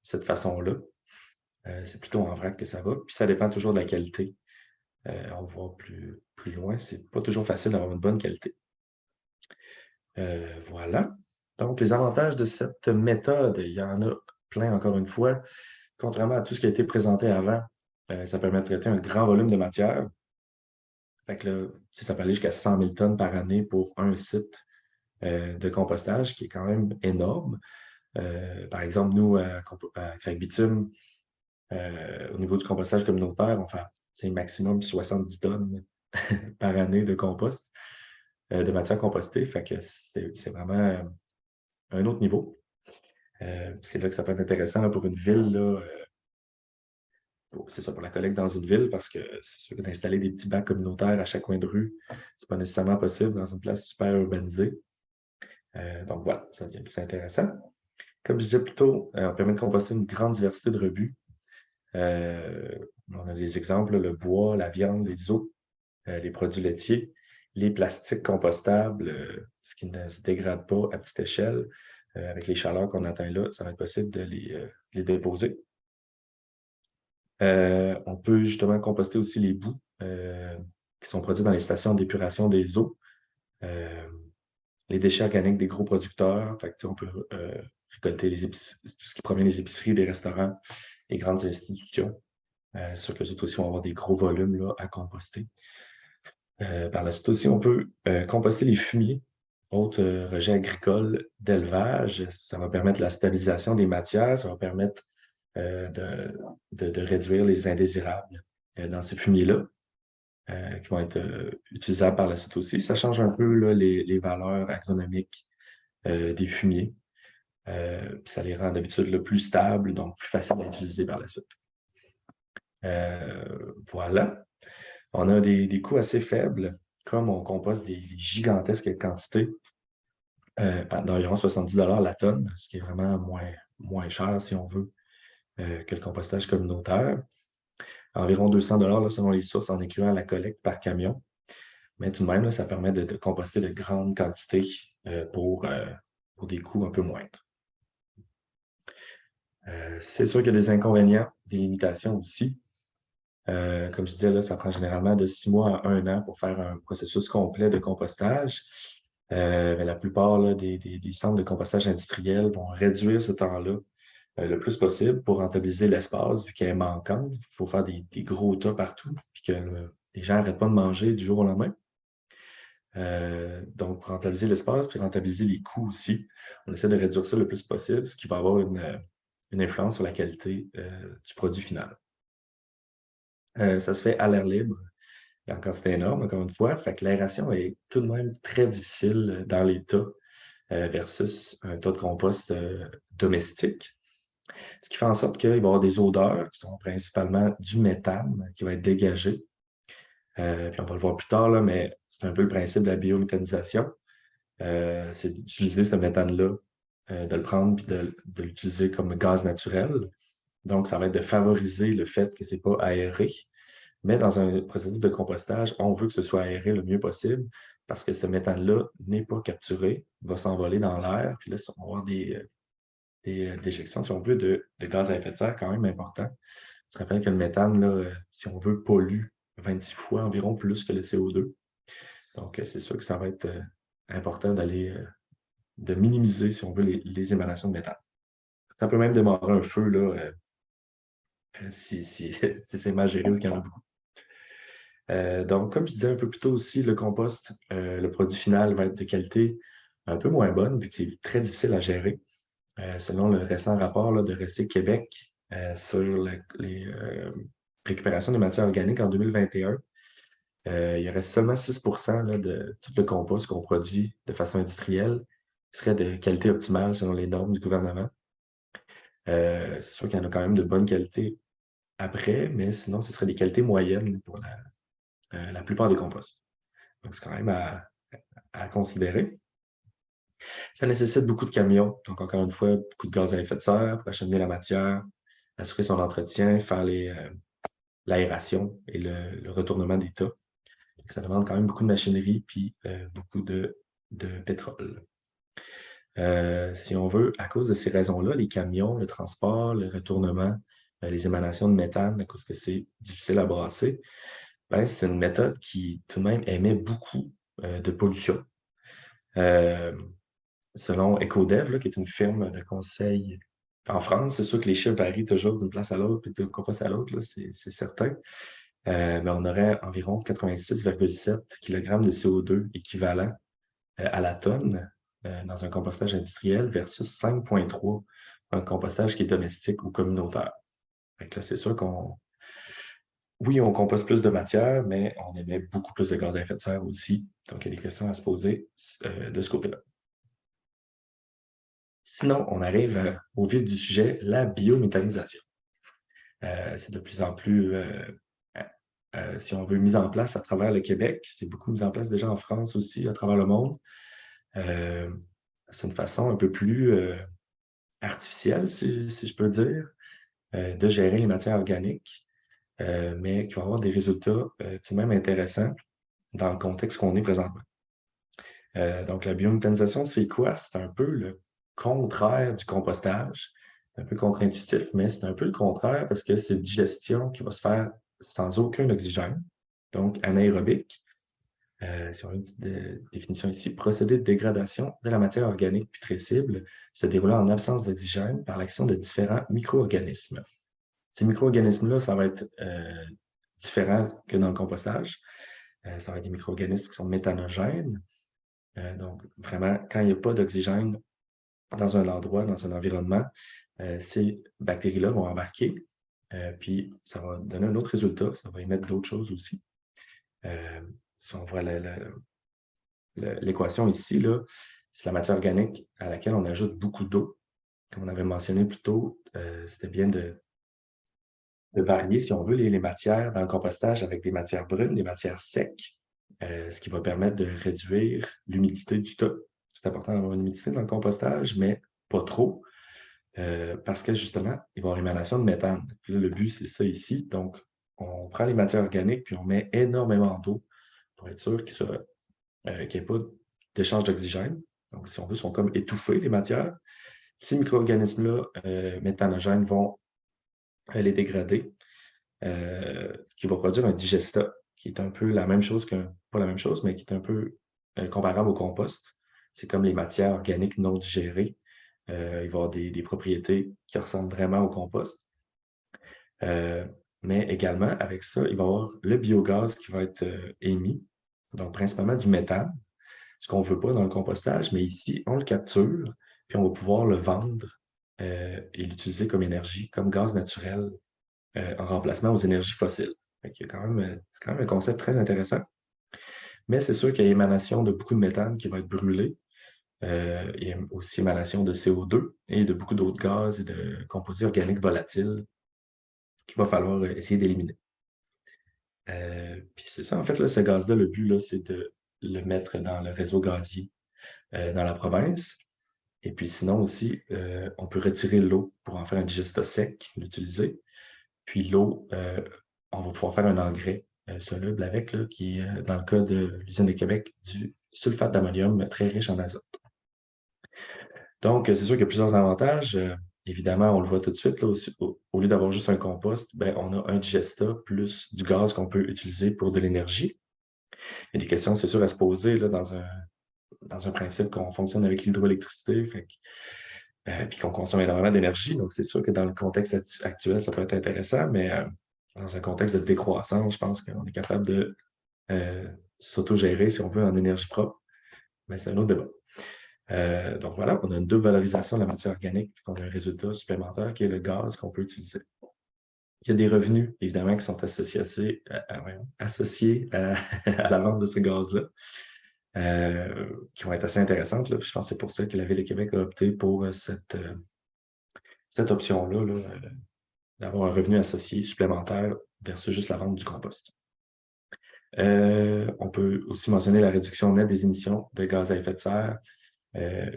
cette façon-là. C'est plutôt en vrac que ça va. Puis ça dépend toujours de la qualité. On va voir plus loin, c'est pas toujours facile d'avoir une bonne qualité. Voilà. Donc, les avantages de cette méthode, il y en a plein encore une fois. Contrairement à tout ce qui a été présenté avant, ça permet de traiter un grand volume de matière. Fait que là, ça peut aller jusqu'à 100 000 tonnes par année pour un site de compostage, qui est quand même énorme. Par exemple, nous, à Craig Bitume, au niveau du compostage communautaire, on fait maximum 70 tonnes par année de compost, de matière compostée. Fait que c'est vraiment un autre niveau. C'est là que ça peut être intéressant là, pour une ville, là, c'est ça, pour la collecte dans une ville, parce que c'est sûr que d'installer des petits bacs communautaires à chaque coin de rue, c'est pas nécessairement possible dans une place super urbanisée. Donc voilà, ça devient plus intéressant. Comme je disais plus tôt, on permet de composter une grande diversité de rebuts. On a des exemples, là, le bois, la viande, les os, les produits laitiers, les plastiques compostables, ce qui ne se dégrade pas à petite échelle. Avec les chaleurs qu'on atteint là, ça va être possible de les déposer. On peut justement composter aussi les boues qui sont produits dans les stations d'épuration des eaux, les déchets organiques des gros producteurs. Fait que, on peut récolter tout ce qui provient des épiceries, des restaurants, les grandes institutions. C'est sûr que les autres aussi vont avoir des gros volumes là, à composter. Par la suite aussi, on peut composter les fumiers, autres rejets agricoles d'élevage. Ça va permettre la stabilisation des matières, ça va permettre de réduire les indésirables dans ces fumiers-là, qui vont être utilisables par la suite aussi. Ça change un peu là, les valeurs agronomiques des fumiers. Ça les rend d'habitude le plus stables, donc plus faciles à utiliser par la suite. Voilà. On a des coûts assez faibles, comme on composte des gigantesques quantités d'environ 70 $ la tonne, ce qui est vraiment moins cher, si on veut, que le compostage communautaire. Environ 200 $ là, selon les sources, en incluant la collecte par camion. Mais tout de même, là, ça permet de composter de grandes quantités pour des coûts un peu moindres. C'est sûr qu'il y a des inconvénients, des limitations aussi. Comme je disais, là, ça prend généralement de 6 mois à 1 an pour faire un processus complet de compostage. Mais la plupart là, des centres de compostage industriels vont réduire ce temps-là le plus possible pour rentabiliser l'espace, vu qu'elle est manquante. Il faut faire des gros tas partout, puis que les gens n'arrêtent pas de manger du jour au lendemain. Donc, pour rentabiliser l'espace, puis rentabiliser les coûts aussi, on essaie de réduire ça le plus possible, ce qui va avoir une influence sur la qualité du produit final. Ça se fait à l'air libre, en quantité énorme, encore une fois. Fait que l'aération est tout de même très difficile dans les tas versus un tas de compost domestique. Ce qui fait en sorte qu'il va y avoir des odeurs qui sont principalement du méthane qui va être dégagé. Puis on va le voir plus tard, là, mais c'est un peu le principe de la biométhanisation. C'est d'utiliser ce méthane-là, de le prendre puis de l'utiliser comme gaz naturel. Donc, ça va être de favoriser le fait que ce n'est pas aéré. Mais dans un processus de compostage, on veut que ce soit aéré le mieux possible parce que ce méthane-là n'est pas capturé, va s'envoler dans l'air. Puis là, on va avoir des déjections, si on veut, de gaz à effet de serre quand même important. On se rappelle que le méthane, là, si on veut, pollue 26 fois environ plus que le CO2. Donc, c'est sûr que ça va être important de minimiser, si on veut, les émanations de méthane. Ça peut même démarrer un feu là, si c'est mal géré ou qu'il y en a beaucoup. Donc, comme je disais un peu plus tôt aussi, le compost, le produit final va être de qualité un peu moins bonne, vu que c'est très difficile à gérer. Selon le récent rapport là, de Recyc Québec sur les récupérations des matières organiques en 2021, il y aurait seulement 6 % de tout le compost qu'on produit de façon industrielle qui serait de qualité optimale selon les normes du gouvernement. C'est sûr qu'il y en a quand même de bonne qualité après, mais sinon, ce serait des qualités moyennes pour la plupart des composts. Donc, c'est quand même à considérer. Ça nécessite beaucoup de camions, donc encore une fois, beaucoup de gaz à effet de serre pour acheminer la matière, assurer son entretien, faire l'aération et le retournement des tas. Donc, ça demande quand même beaucoup de machinerie puis beaucoup de pétrole. Si on veut, à cause de ces raisons-là, les camions, le transport, le retournement, les émanations de méthane, à cause que c'est difficile à brasser, ben, c'est une méthode qui, tout de même, émet beaucoup de pollution. Selon EcoDev, là, qui est une firme de conseil en France, c'est sûr que les chiffres varient toujours d'une place à l'autre puis d'une compost à l'autre, c'est certain. Mais on aurait environ 86,7 kg de CO2 équivalent à la tonne dans un compostage industriel versus 5,3 pour un compostage qui est domestique ou communautaire. Fait que là, c'est sûr oui, on composte plus de matière, mais on émet beaucoup plus de gaz à effet de serre aussi. Donc, il y a des questions à se poser de ce côté-là. Sinon, on arrive au vif du sujet, la biométhanisation. C'est de plus en plus, si on veut, mis en place à travers le Québec. C'est beaucoup mis en place déjà en France aussi, à travers le monde. C'est une façon un peu plus artificielle, si je peux dire, de gérer les matières organiques, mais qui va avoir des résultats tout de même intéressants dans le contexte qu'on est présentement. Donc, la biométhanisation, c'est quoi? C'est un peu le contraire du compostage. C'est un peu contre-intuitif, mais c'est un peu le contraire parce que c'est une digestion qui va se faire sans aucun oxygène, donc anaérobique. Si on a une petite définition ici, procédé de dégradation de la matière organique putrescible se déroulant en absence d'oxygène par l'action de différents micro-organismes. Ces micro-organismes-là, ça va être différent que dans le compostage. Ça va être des micro-organismes qui sont méthanogènes. Donc, vraiment, quand il n'y a pas d'oxygène dans un endroit, dans un environnement, ces bactéries-là vont embarquer, puis ça va donner un autre résultat, ça va émettre d'autres choses aussi. Si on voit l'équation ici, c'est la matière organique à laquelle on ajoute beaucoup d'eau. Comme on avait mentionné plus tôt, c'était bien de varier, si on veut, les matières dans le compostage avec des matières brunes, des matières secs, ce qui va permettre de réduire l'humidité du tas. C'est important d'avoir une humidité dans le compostage, mais pas trop, parce que justement, il va y avoir émanation de méthane. Puis là, le but, c'est ça ici. Donc, on prend les matières organiques, puis on met énormément d'eau pour être sûr qu'il n'y ait pas d'échange d'oxygène. Donc, si on veut, ils sont comme étouffés, les matières. Ces micro-organismes-là, méthanogènes, vont les dégrader, ce qui va produire un digestat, qui est un peu la même chose pas la même chose, mais qui est un peu comparable au compost. C'est comme les matières organiques non digérées. Il va y avoir des propriétés qui ressemblent vraiment au compost. Mais également, avec ça, il va y avoir le biogaz qui va être émis, donc principalement du méthane, ce qu'on ne veut pas dans le compostage, mais ici, on le capture, puis on va pouvoir le vendre et l'utiliser comme énergie, comme gaz naturel, en remplacement aux énergies fossiles. C'est quand même un concept très intéressant. Mais c'est sûr qu'il y a émanation de beaucoup de méthane qui va être brûlé. Il y a aussi émanation de CO2 et de beaucoup d'autres gaz et de composés organiques volatiles qu'il va falloir essayer d'éliminer. Puis c'est ça, en fait, là, ce gaz-là, le but, là, c'est de le mettre dans le réseau gazier dans la province. Et puis sinon aussi, on peut retirer l'eau pour en faire un digestat sec, l'utiliser. Puis l'eau, on va pouvoir faire un engrais soluble avec, là, qui est, dans le cas de l'usine de Québec, du sulfate d'ammonium très riche en azote. Donc, c'est sûr qu'il y a plusieurs avantages. Évidemment, on le voit tout de suite, là, au lieu d'avoir juste un compost, on a un digestat plus du gaz qu'on peut utiliser pour de l'énergie. Il y a des questions, c'est sûr, à se poser là, dans un principe qu'on fonctionne avec l'hydroélectricité, puis qu'on consomme énormément d'énergie. Donc, c'est sûr que dans le contexte actuel, ça peut être intéressant, mais dans un contexte de décroissance, je pense qu'on est capable de s'autogérer, si on veut, en énergie propre. Mais c'est un autre débat. Donc voilà, on a une double valorisation de la matière organique, puis on a un résultat supplémentaire qui est le gaz qu'on peut utiliser. Il y a des revenus, évidemment, qui sont associés à la vente de ce gaz-là, qui vont être assez intéressantes. Là. Je pense que c'est pour ça que la Ville de Québec a opté pour cette option-là, d'avoir un revenu associé supplémentaire versus juste la vente du compost. On peut aussi mentionner la réduction nette des émissions de gaz à effet de serre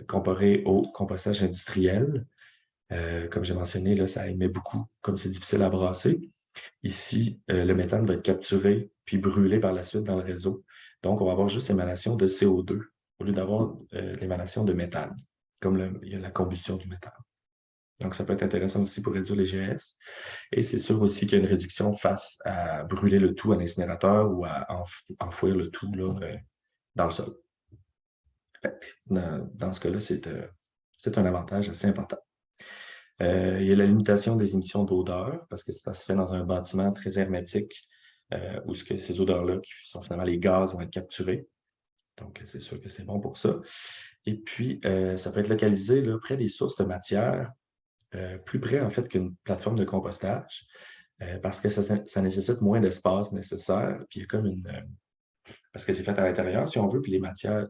comparé au compostage industriel. Comme j'ai mentionné, là, ça émet beaucoup, comme c'est difficile à brasser. Ici, le méthane va être capturé puis brûlé par la suite dans le réseau. Donc, on va avoir juste émanation de CO2 au lieu d'avoir l'émanation de méthane, comme il y a la combustion du méthane. Donc, ça peut être intéressant aussi pour réduire les GES. Et c'est sûr aussi qu'il y a une réduction face à brûler le tout à l'incinérateur ou à enfouir le tout là, dans le sol. Dans ce cas-là, c'est un avantage assez important. Il y a la limitation des émissions d'odeurs, parce que ça se fait dans un bâtiment très hermétique, où ces odeurs-là, qui sont finalement les gaz, vont être capturés. Donc, c'est sûr que c'est bon pour ça. Et puis, ça peut être localisé là, près des sources de matière, plus près en fait qu'une plateforme de compostage, parce que ça nécessite moins d'espace nécessaire. Puis il y a comme parce que c'est fait à l'intérieur, si on veut, puis les matières,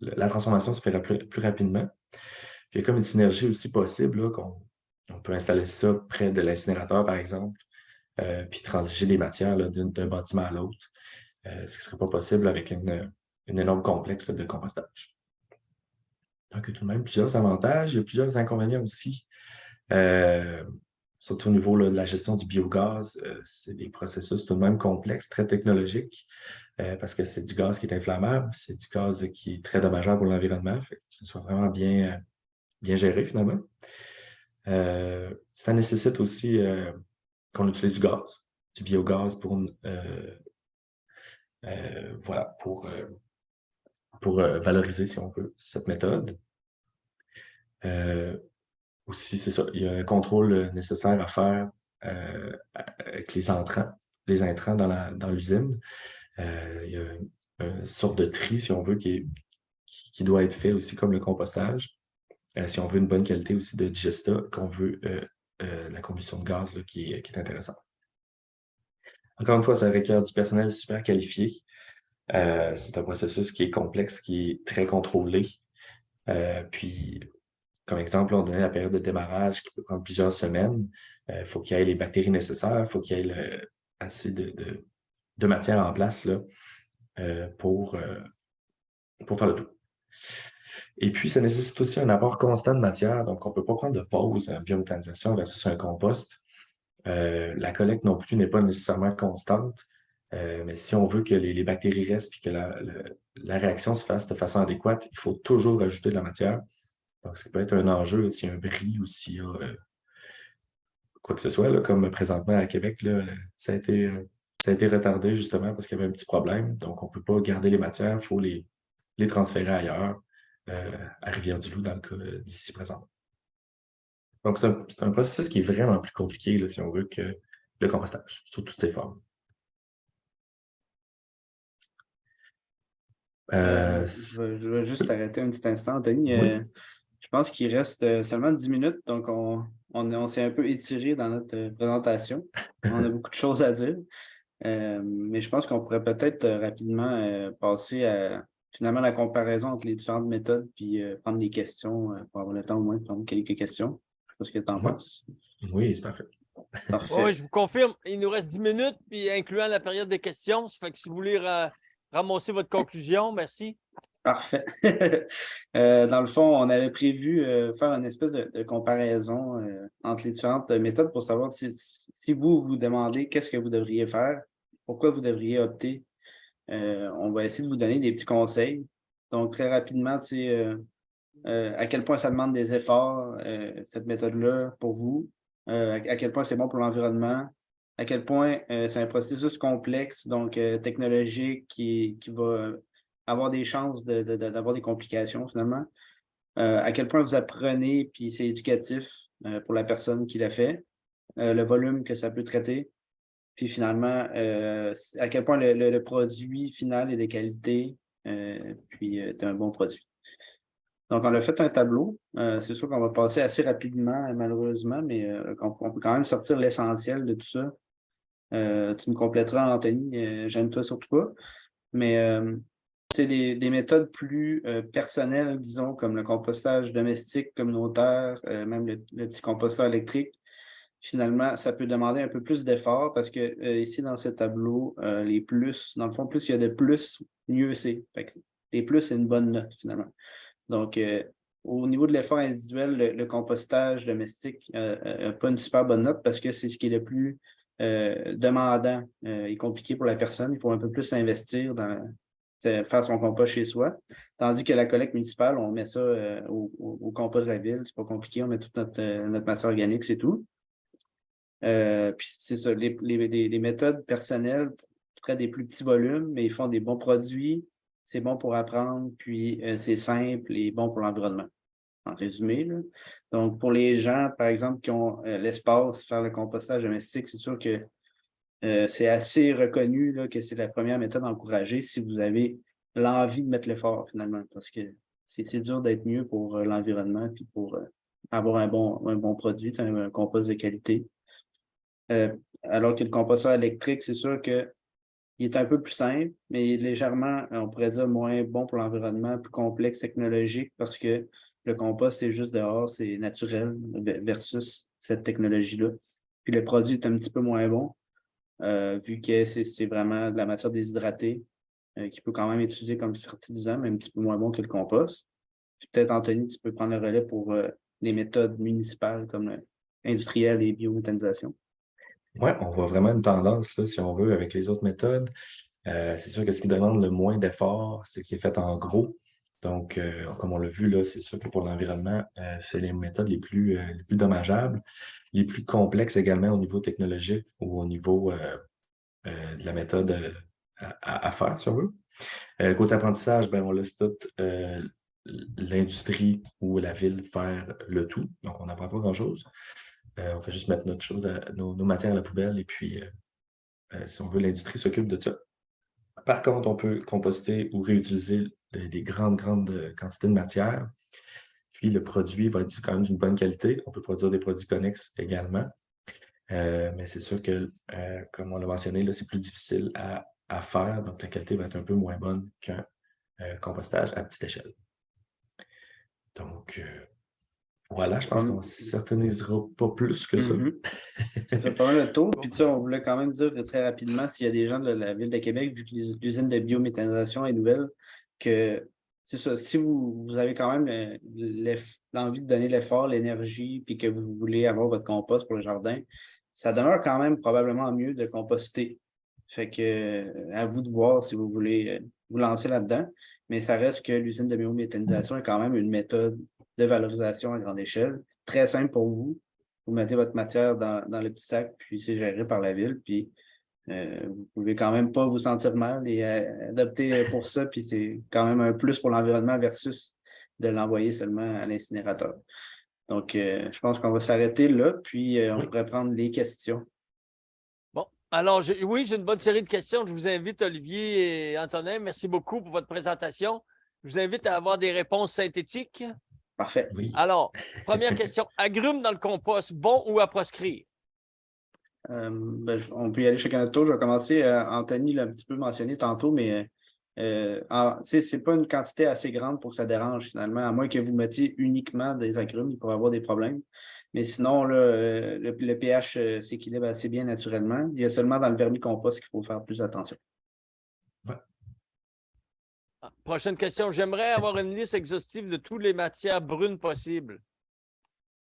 la transformation se fait plus rapidement. Puis il y a comme une synergie aussi possible, là, on peut installer ça près de l'incinérateur, par exemple, puis transiger les matières là, d'un bâtiment à l'autre, ce qui ne serait pas possible avec une énorme complexe de compostage. Donc, il y a tout de même plusieurs avantages, il y a plusieurs inconvénients aussi. Surtout au niveau là, de la gestion du biogaz, c'est des processus tout de même complexes, très technologiques, parce que c'est du gaz qui est inflammable, c'est du gaz qui est très dommageable pour l'environnement, fait que ce soit vraiment bien géré finalement. Ça nécessite aussi qu'on utilise du biogaz voilà, pour valoriser, si on veut, cette méthode. Aussi, c'est ça, il y a un contrôle nécessaire à faire avec les intrants dans l'usine. Il y a une sorte de tri, si on veut, qui doit être fait aussi comme le compostage. Si on veut une bonne qualité aussi de digesta, qu'on veut la combustion de gaz là, qui est intéressante. Encore une fois, ça requiert du personnel super qualifié. C'est un processus qui est complexe, qui est très contrôlé. Puis, comme exemple, on donnait la période de démarrage qui peut prendre plusieurs semaines. Il faut qu'il y ait les bactéries nécessaires, il faut qu'il y ait assez de matière en place là, pour faire le tout. Et puis, ça nécessite aussi un apport constant de matière, donc on ne peut pas prendre de pause en biométhanisation versus un compost. La collecte non plus n'est pas nécessairement constante, mais si on veut que les bactéries restent et que la réaction se fasse de façon adéquate, il faut toujours ajouter de la matière. Donc, ça peut être un enjeu s'il y a un bris ou s'il y a quoi que ce soit, là, comme présentement à Québec, là, ça a été retardé justement parce qu'il y avait un petit problème. Donc, on ne peut pas garder les matières, il faut les transférer ailleurs, à Rivière-du-Loup dans le cas d'ici présent. Donc, c'est un processus qui est vraiment plus compliqué, là, si on veut, que le compostage, sous toutes ses formes. Je vais juste arrêter un petit instant, Anthony. Oui. Je pense qu'il reste seulement 10 minutes, donc on s'est un peu étiré dans notre présentation. On a beaucoup de choses à dire. Mais je pense qu'on pourrait peut-être rapidement passer à finalement la comparaison entre les différentes méthodes, puis prendre des questions pour avoir le temps au moins de prendre quelques questions. Je sais pas ce que tu en penses. Oui, c'est parfait. Parfait. Oui, je vous confirme, il nous reste 10 minutes, puis incluant la période des questions. Ça fait que si vous voulez ramasser votre conclusion, merci. Parfait. Dans le fond, on avait prévu faire une espèce de comparaison entre les différentes méthodes pour savoir si vous demandez qu'est-ce que vous devriez faire, pourquoi vous devriez opter. On va essayer de vous donner des petits conseils. Donc, très rapidement, à quel point ça demande des efforts, cette méthode-là, pour vous, à quel point c'est bon pour l'environnement, à quel point c'est un processus complexe, donc technologique, qui va avoir des chances d'avoir des complications, finalement. À quel point vous apprenez, puis c'est éducatif pour la personne qui l'a fait, le volume que ça peut traiter, puis finalement, à quel point le produit final est de qualité, puis est un bon produit. Donc, on a fait un tableau. C'est sûr qu'on va passer assez rapidement, malheureusement, mais on peut quand même sortir l'essentiel de tout ça. Tu me compléteras, Anthony, gêne-toi surtout pas. Mais c'est des méthodes plus personnelles, disons, comme le compostage domestique, communautaire, même le petit composteur électrique. Finalement, ça peut demander un peu plus d'effort parce que ici, dans ce tableau, les plus, dans le fond, plus il y a de plus, mieux c'est. Les plus, c'est une bonne note, finalement. Donc, au niveau de l'effort individuel, le compostage domestique n'a pas une super bonne note parce que c'est ce qui est le plus demandant et compliqué pour la personne. Il faut un peu plus s'investir dans faire son compost chez soi. Tandis que la collecte municipale, on met ça au compost de la ville. C'est pas compliqué, on met toute notre matière organique, c'est tout. Puis c'est ça, les méthodes personnelles près des plus petits volumes, mais ils font des bons produits, c'est bon pour apprendre, puis c'est simple et bon pour l'environnement, en résumé, là. Donc, pour les gens, par exemple, qui ont l'espace, faire le compostage domestique, c'est sûr que c'est assez reconnu là, que c'est la première méthode encouragée si vous avez l'envie de mettre l'effort finalement, parce que c'est dur d'être mieux pour l'environnement puis pour avoir un bon produit, un compost de qualité. Alors que le composteur électrique, c'est sûr que il est un peu plus simple, mais il est légèrement, on pourrait dire, moins bon pour l'environnement, plus complexe, technologique, parce que le compost, c'est juste dehors, c'est naturel versus cette technologie-là. Puis le produit est un petit peu moins bon, vu que c'est vraiment de la matière déshydratée, qui peut quand même être utilisée comme fertilisant, mais un petit peu moins bon que le compost. Puis peut-être, Anthony, tu peux prendre le relais pour les méthodes municipales comme industrielles et biométhanisation. Oui, on voit vraiment une tendance, là, si on veut, avec les autres méthodes. C'est sûr que ce qui demande le moins d'efforts, c'est que c'est fait en gros. Donc, comme on l'a vu, là, c'est sûr que pour l'environnement, c'est les méthodes les plus dommageables, les plus complexes également au niveau technologique ou au niveau de la méthode à faire, si on veut. Côté apprentissage, ben, on laisse toute l'industrie ou la ville faire le tout. Donc, on n'apprend pas grand-chose. On fait juste mettre nos matières à la poubelle et puis, si on veut, l'industrie s'occupe de ça. Par contre, on peut composter ou réutiliser des grandes quantités de matière. Puis le produit va être quand même d'une bonne qualité. On peut produire des produits connexes également. Mais c'est sûr que, comme on l'a mentionné, là, c'est plus difficile à faire. Donc, la qualité va être un peu moins bonne qu'un compostage à petite échelle. Donc, voilà, je pense qu'on ne s'éternisera pas plus que ça. Ça fait pas mal le tour. Puis ça, on voulait quand même dire très rapidement s'il y a des gens de la Ville de Québec, vu que l'usine de biométhanisation est nouvelle, que c'est ça, si vous avez quand même l'envie de donner l'effort, l'énergie, puis que vous voulez avoir votre compost pour le jardin, ça demeure quand même probablement mieux de composter. Fait que à vous de voir si vous voulez vous lancer là-dedans. Mais ça reste que l'usine de biométhanisation est quand même une méthode de valorisation à grande échelle, très simple pour vous. Vous mettez votre matière dans le petit sac, puis c'est géré par la ville. Puis vous pouvez quand même pas vous sentir mal et adopter pour ça. Puis c'est quand même un plus pour l'environnement versus de l'envoyer seulement à l'incinérateur. Donc, je pense qu'on va s'arrêter là, puis on pourrait prendre les questions. Bon, alors, oui, j'ai une bonne série de questions. Je vous invite, Olivier et Antonin, merci beaucoup pour votre présentation. Je vous invite à avoir des réponses synthétiques. Parfait. Oui. Alors, première question. Agrumes dans le compost, bon ou à proscrire? On peut y aller chacun notre tour. Je vais commencer. Anthony l'a un petit peu mentionné tantôt, mais c'est pas une quantité assez grande pour que ça dérange finalement, à moins que vous mettiez uniquement des agrumes, il pourrait avoir des problèmes. Mais sinon, là, le pH s'équilibre assez bien naturellement. Il y a seulement dans le vermicompost qu'il faut faire plus attention. Ouais. Prochaine question. J'aimerais avoir une liste exhaustive de toutes les matières brunes possibles.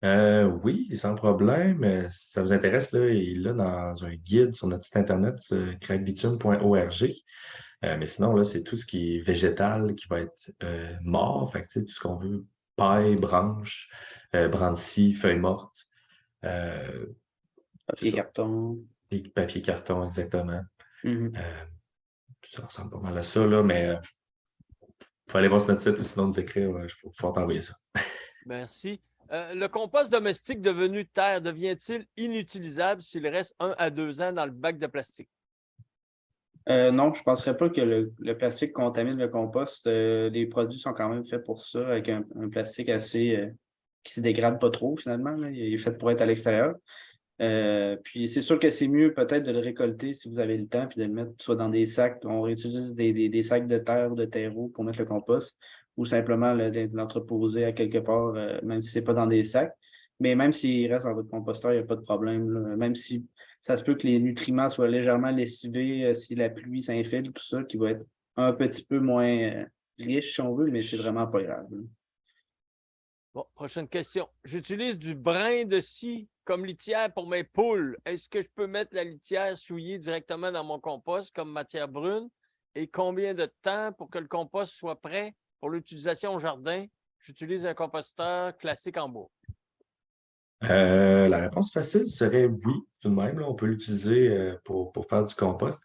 Oui, sans problème. Si ça vous intéresse, là, il est là dans un guide sur notre site internet, crackbitume.org. Mais sinon, là, c'est tout ce qui est végétal qui va être mort. Fait que, tu sais, tout ce qu'on veut, paille, branches, brins de scie, feuilles mortes. Papier, carton. Et papier, carton, exactement. Mm-hmm. Ça ressemble pas mal à ça, là, mais il faut aller voir sur notre site ou sinon nous écrire. Je vais pouvoir t'envoyer ça. Merci. Le compost domestique devenu terre devient-il inutilisable s'il reste 1 à 2 ans dans le bac de plastique? Non, je ne penserais pas que le plastique contamine le compost. Les produits sont quand même faits pour ça, avec un plastique assez qui ne se dégrade pas trop finalement. Là. Il est fait pour être à l'extérieur. Puis c'est sûr que c'est mieux peut-être de le récolter si vous avez le temps, puis de le mettre soit dans des sacs. On réutilise des sacs de terre ou de terreau pour mettre le compost, ou simplement l'entreposer à quelque part, même si ce n'est pas dans des sacs. Mais même s'il reste dans votre composteur, il n'y a pas de problème. Là. Même si ça se peut que les nutriments soient légèrement lessivés, si la pluie s'infiltre, tout ça, qui va être un petit peu moins riche, si on veut, mais c'est vraiment pas grave. Là. Bon, prochaine question. J'utilise du brin de scie comme litière pour mes poules. Est-ce que je peux mettre la litière souillée directement dans mon compost comme matière brune? Et combien de temps pour que le compost soit prêt pour l'utilisation au jardin? J'utilise un composteur classique en bois. La réponse facile serait oui, tout de même. Là, on peut l'utiliser pour faire du compost.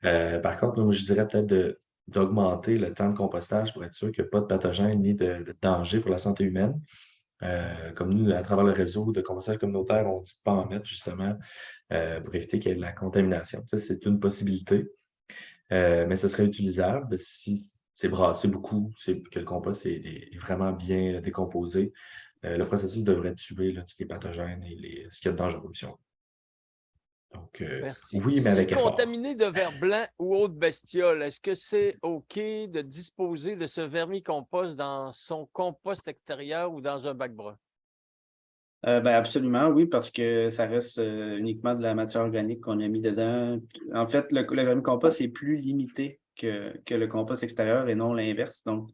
Par contre, moi, je dirais peut-être d'augmenter le temps de compostage pour être sûr qu'il n'y a pas de pathogènes ni de danger pour la santé humaine. Comme nous, à travers le réseau de compostage communautaire, on ne dit pas en mettre justement pour éviter qu'il y ait de la contamination. Ça, c'est une possibilité. Mais ce serait utilisable si c'est brassé beaucoup, que le compost est vraiment bien décomposé, le processus devrait tuer là, tous les pathogènes et ce qu'il y a de dangereux. Donc, Merci. oui, mais Si avec effort. contaminé de vers blanc ou autre bestiole, est-ce que c'est OK de disposer de ce vermicompost dans son compost extérieur ou dans un bac brun? Ben absolument, oui, parce que ça reste uniquement de la matière organique qu'on a mis dedans. En fait, le vermicompost est plus limité que le compost extérieur et non l'inverse. Donc,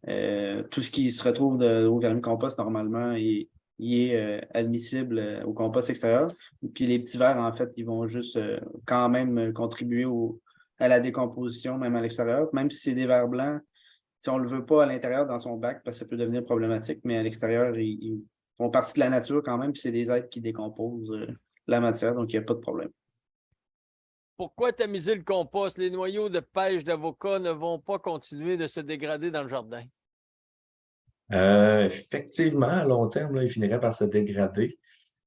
tout ce qui se retrouve au vermicompost, normalement, il est admissible au compost extérieur. Puis les petits vers, en fait, ils vont juste quand même contribuer à la décomposition, même à l'extérieur. Même si c'est des vers blancs, si on ne le veut pas à l'intérieur dans son bac, parce que ça peut devenir problématique, mais à l'extérieur, ils font partie de la nature quand même, puis c'est des êtres qui décomposent la matière, donc il n'y a pas de problème. Pourquoi tamiser le compost? Les noyaux de pêche d'avocat ne vont pas continuer de se dégrader dans le jardin. Effectivement, à long terme, là, il finirait par se dégrader.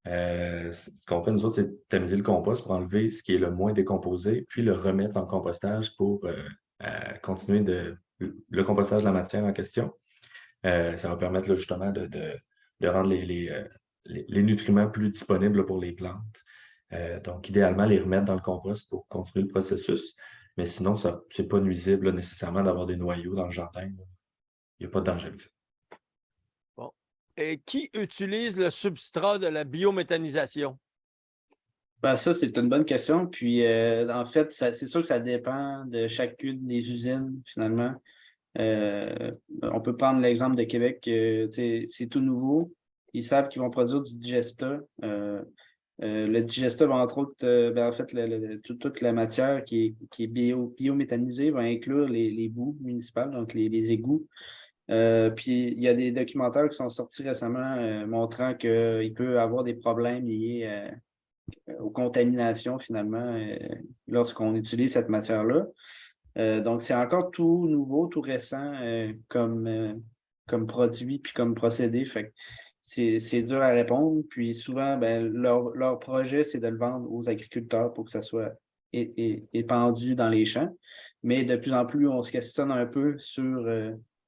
Ce qu'on fait, nous autres, c'est tamiser le compost pour enlever ce qui est le moins décomposé, puis le remettre en compostage pour continuer le compostage de la matière en question. Ça va permettre là, justement de rendre les nutriments plus disponibles là, pour les plantes. Donc, idéalement, les remettre dans le compost pour continuer le processus. Mais sinon, ce n'est pas nuisible là, nécessairement d'avoir des noyaux dans le jardin. Il n'y a pas de danger avec ça. Bon. Et qui utilise le substrat de la biométhanisation? Ben, ça, c'est une bonne question. Puis, en fait, c'est sûr que ça dépend de chacune des usines, finalement. On peut prendre l'exemple de Québec, c'est tout nouveau. Ils savent qu'ils vont produire du digesta. Le digesta va, entre autres, en fait, toute la matière qui est biométhanisée va inclure les boues municipales, donc les égouts. Puis il y a des documentaires qui sont sortis récemment montrant qu'il peut y avoir des problèmes liés aux contaminations finalement lorsqu'on utilise cette matière-là. Donc, c'est encore tout nouveau, tout récent comme produit puis comme procédé. Fait que c'est dur à répondre. Puis souvent, ben, leur projet, c'est de le vendre aux agriculteurs pour que ça soit épandu dans les champs. Mais de plus en plus, on se questionne un peu sur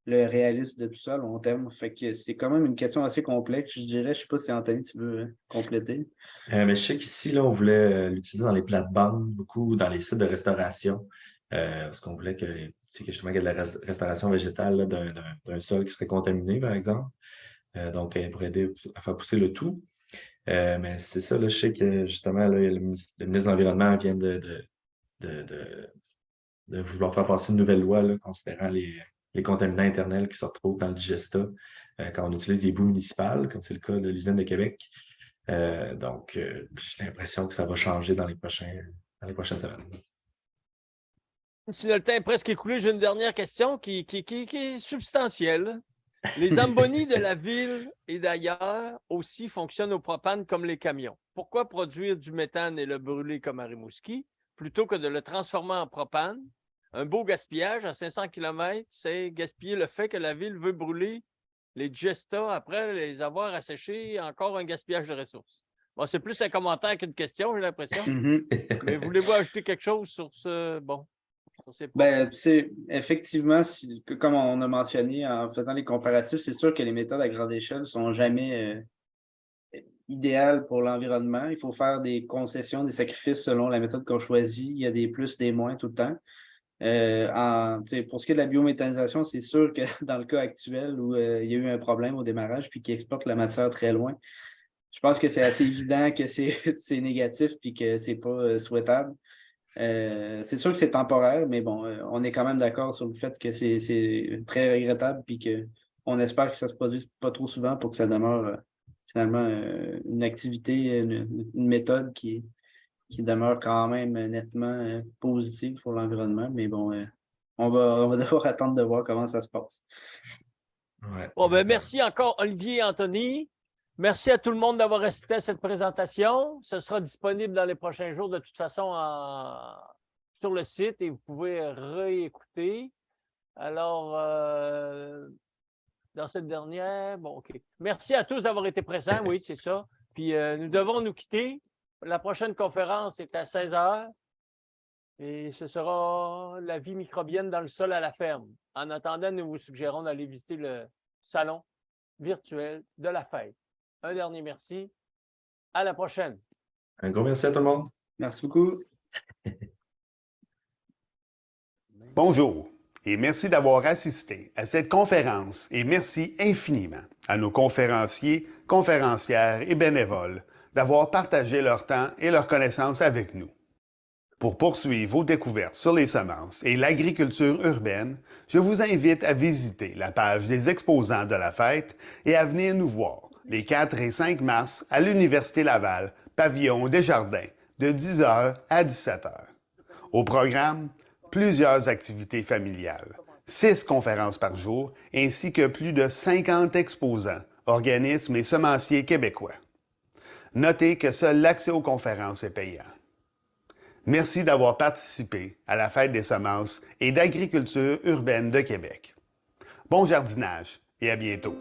le réalisme de tout ça à long terme. Fait que c'est quand même une question assez complexe, je dirais. Je sais pas si Anthony, tu veux compléter. Mais je sais qu'ici, là, on voulait l'utiliser dans les plates-bandes, beaucoup dans les sites de restauration, parce qu'on voulait que justement qu'il y ait de la restauration végétale là, d'un sol qui serait contaminé, par exemple. Donc, pour aider à faire pousser le tout. Mais c'est ça, là, je sais que justement, là, le ministre de l'Environnement vient de vouloir faire passer une nouvelle loi là, considérant les contaminants internels qui se retrouvent dans le digesta quand on utilise des boues municipales, comme c'est le cas de l'usine de Québec. Donc, j'ai l'impression que ça va changer dans les prochaines semaines. Si le temps est presque écoulé, j'ai une dernière question qui est substantielle. Les Zamboni de la ville et d'ailleurs aussi fonctionnent au propane comme les camions. Pourquoi produire du méthane et le brûler comme à Rimouski plutôt que de le transformer en propane? Un beau gaspillage à 500 km, c'est gaspiller le fait que la ville veut brûler les digestats après les avoir asséchés, encore un gaspillage de ressources. Bon, c'est plus un commentaire qu'une question, j'ai l'impression. Mais voulez-vous ajouter quelque chose sur ce? Bon. Ben, tu sais, effectivement, comme on a mentionné en faisant les comparatifs, c'est sûr que les méthodes à grande échelle ne sont jamais idéales pour l'environnement. Il faut faire des concessions, des sacrifices selon la méthode qu'on choisit. Il y a des plus, des moins tout le temps. Pour ce qui est de la biométhanisation, c'est sûr que dans le cas actuel où il y a eu un problème au démarrage puis qu'ils exportent la matière très loin, je pense que c'est assez évident que c'est négatif puis que c'est pas souhaitable. C'est sûr que c'est temporaire, mais bon, on est quand même d'accord sur le fait que c'est très regrettable puis qu'on espère que ça se produise pas trop souvent pour que ça demeure finalement une activité, une méthode qui demeure quand même nettement positive pour l'environnement. Mais bon, on va devoir attendre de voir comment ça se passe. Ouais, bon, ben, merci encore, Olivier et Anthony. Merci à tout le monde d'avoir assisté à cette présentation. Ce sera disponible dans les prochains jours de toute façon sur le site et vous pouvez réécouter. Alors, dans cette dernière, bon, OK. Merci à tous d'avoir été présents, oui, c'est ça. Puis nous devons nous quitter. La prochaine conférence est à 16h. Et ce sera la vie microbienne dans le sol à la ferme. En attendant, nous vous suggérons d'aller visiter le salon virtuel de la fête. Un dernier merci. À la prochaine. Un gros merci à tout le monde. Merci beaucoup. Bonjour et merci d'avoir assisté à cette conférence et merci infiniment à nos conférenciers, conférencières et bénévoles d'avoir partagé leur temps et leurs connaissances avec nous. Pour poursuivre vos découvertes sur les semences et l'agriculture urbaine, je vous invite à visiter la page des exposants de la fête et à venir nous voir les 4 et 5 mars à l'Université Laval, pavillon Desjardins, de 10h à 17h. Au programme, plusieurs activités familiales, 6 conférences par jour, ainsi que plus de 50 exposants, organismes et semenciers québécois. Notez que seul l'accès aux conférences est payant. Merci d'avoir participé à la Fête des semences et d'agriculture urbaine de Québec. Bon jardinage et à bientôt.